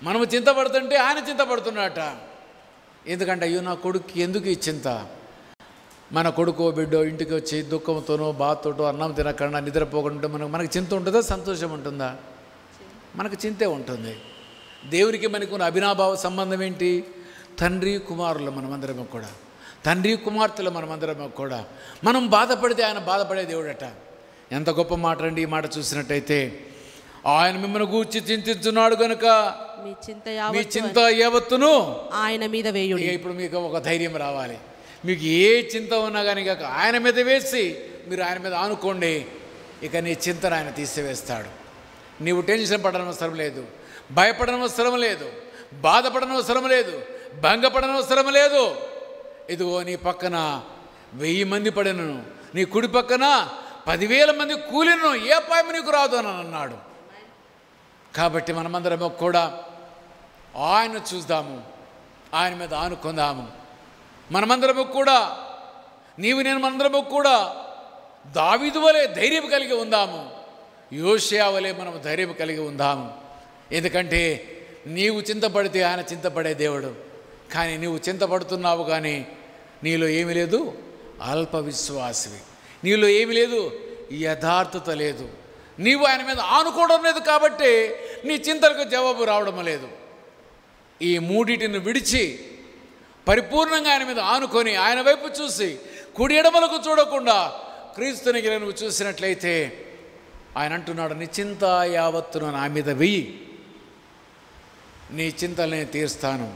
మనము చింతపడుతుంటే ఆయన చింతపడుతున్నాడట. ఎందుకంటే అయ్యో నా కొడుకు ఎందుకు ఈ చింత? మన కొడుకో బిడ్డో ఇంటికి వచ్చి దుఃఖంతోనో బాధతోటో అన్నం తినకుండా నిద్రపోకుండా మనకు చింత ఉంటుందా? సంతోషం ఉంటుందా? మనకు చింతే ఉంటుంది. దేవునికి మనకున్న అభినాభావ సంబంధం ఏంటి? తండ్రి కుమారులు మనమందరము కూడా, తండ్రి కుమార్తెలు మనమందరము కూడా. మనం బాధపడితే ఆయన బాధపడే దేవుడట. ఎంత గొప్ప మాట అండి ఈ మాట చూసినట్టయితే. ఆయన మిమ్మల్ని గూర్చి చింతించున్నాడు కనుక మీ చింత యావత్తును ఆయన మీద వేయుడి. ఇప్పుడు మీకు ఒక ధైర్యం రావాలి. మీకు ఏ చింత ఉన్నా కానీ కాక ఆయన మీద వేసి మీరు ఆయన మీద ఆనుకోండి. ఇక నీ చింతను ఆయన తీసివేస్తాడు. నీవు టెన్షన్ పడనవసరం లేదు, భయపడనవసరం లేదు, బాధపడనవసరం లేదు, భంగపడనవసరం లేదు. ఇదిగో నీ పక్కన 1000 మంది పడినను, నీ కుడి పక్కన 10,000 మంది కూలినను ఏ అపాయం నీకు రాదు అని అన్నాడు. కాబట్టి మనమందరము కూడా ఆయన చూద్దాము, ఆయన మీద ఆనుకుందాము. మనమందరము కూడా, నీవు నేను మనందరము కూడా దావీదు వలె ధైర్యం కలిగి ఉందాము, యోషియా వలె మనం ధైర్యం కలిగి ఉందాము. ఎందుకంటే నీవు చింతపడితే ఆయన చింతపడే దేవుడు. కానీ నీవు చింతపడుతున్నావు కానీ నీలో ఏమీ లేదు, అల్ప విశ్వాసివి, నీలో ఏమి లేదు, యథార్థత లేదు, నీవు ఆయన మీద ఆనుకోవడం లేదు, కాబట్టి నీ చింతలకు జవాబు రావడం లేదు. ఈ మూడిటిని విడిచి పరిపూర్ణంగా ఆయన మీద ఆనుకొని ఆయన వైపు చూసి కుడి ఎడమలకు చూడకుండా క్రీస్తుని నువ్వు చూసినట్లయితే ఆయన అంటున్నాడు, నీ చింత యావత్తును నా మీద వెయ్యి, నీ చింతలు నేను తీరుస్తాను.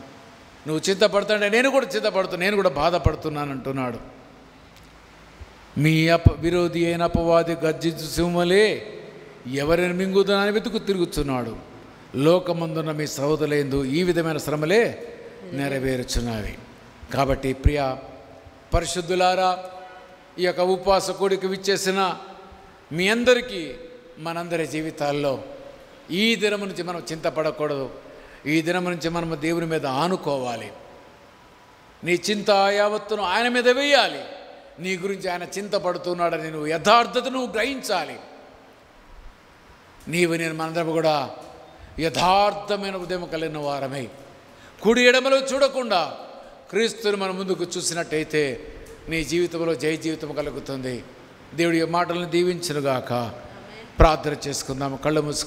నువ్వు చింతపడుతుంటే నేను కూడా చింతపడుతున్నా, నేను కూడా బాధపడుతున్నాను అంటున్నాడు. మీ విరోధి అయిన అపవాది గర్జించు సింహలే ఎవరిని మింగుదనని వెతుకు తిరుగుతున్నాడు. లోకమందున్న మీ సహోదరులందు ఈ విధమైన శ్రమలే నెరవేరుచున్నవి. కాబట్టి ప్రియ పరిశుద్ధులారా, ఈ యొక్క ఉపవాస కూడికి విచ్చేసిన మీ అందరికీ మనందరి జీవితాల్లో ఈ దినం నుంచి మనం చింతపడకూడదు. ఈ దినం నుంచి మనం దేవుని మీద ఆనుకోవాలి. నీ చింత యావత్తును ఆయన మీద వేయాలి. నీ గురించి ఆయన చింతపడుతున్నాడని నువ్వు యథార్థతను గ్రహించాలి. నీవు నేను మనందరం కూడా యథార్థమైన ఉదయం కలిగిన వారమై కుడి ఎడమలో చూడకుండా క్రీస్తుని మన ముందుకు చూసినట్టయితే నీ జీవితంలో జయ జీవితం కలుగుతుంది. దేవుడి మాటలను దీవించునుగాక. ప్రార్థన చేసుకుందాము. కళ్ళు మూసుకు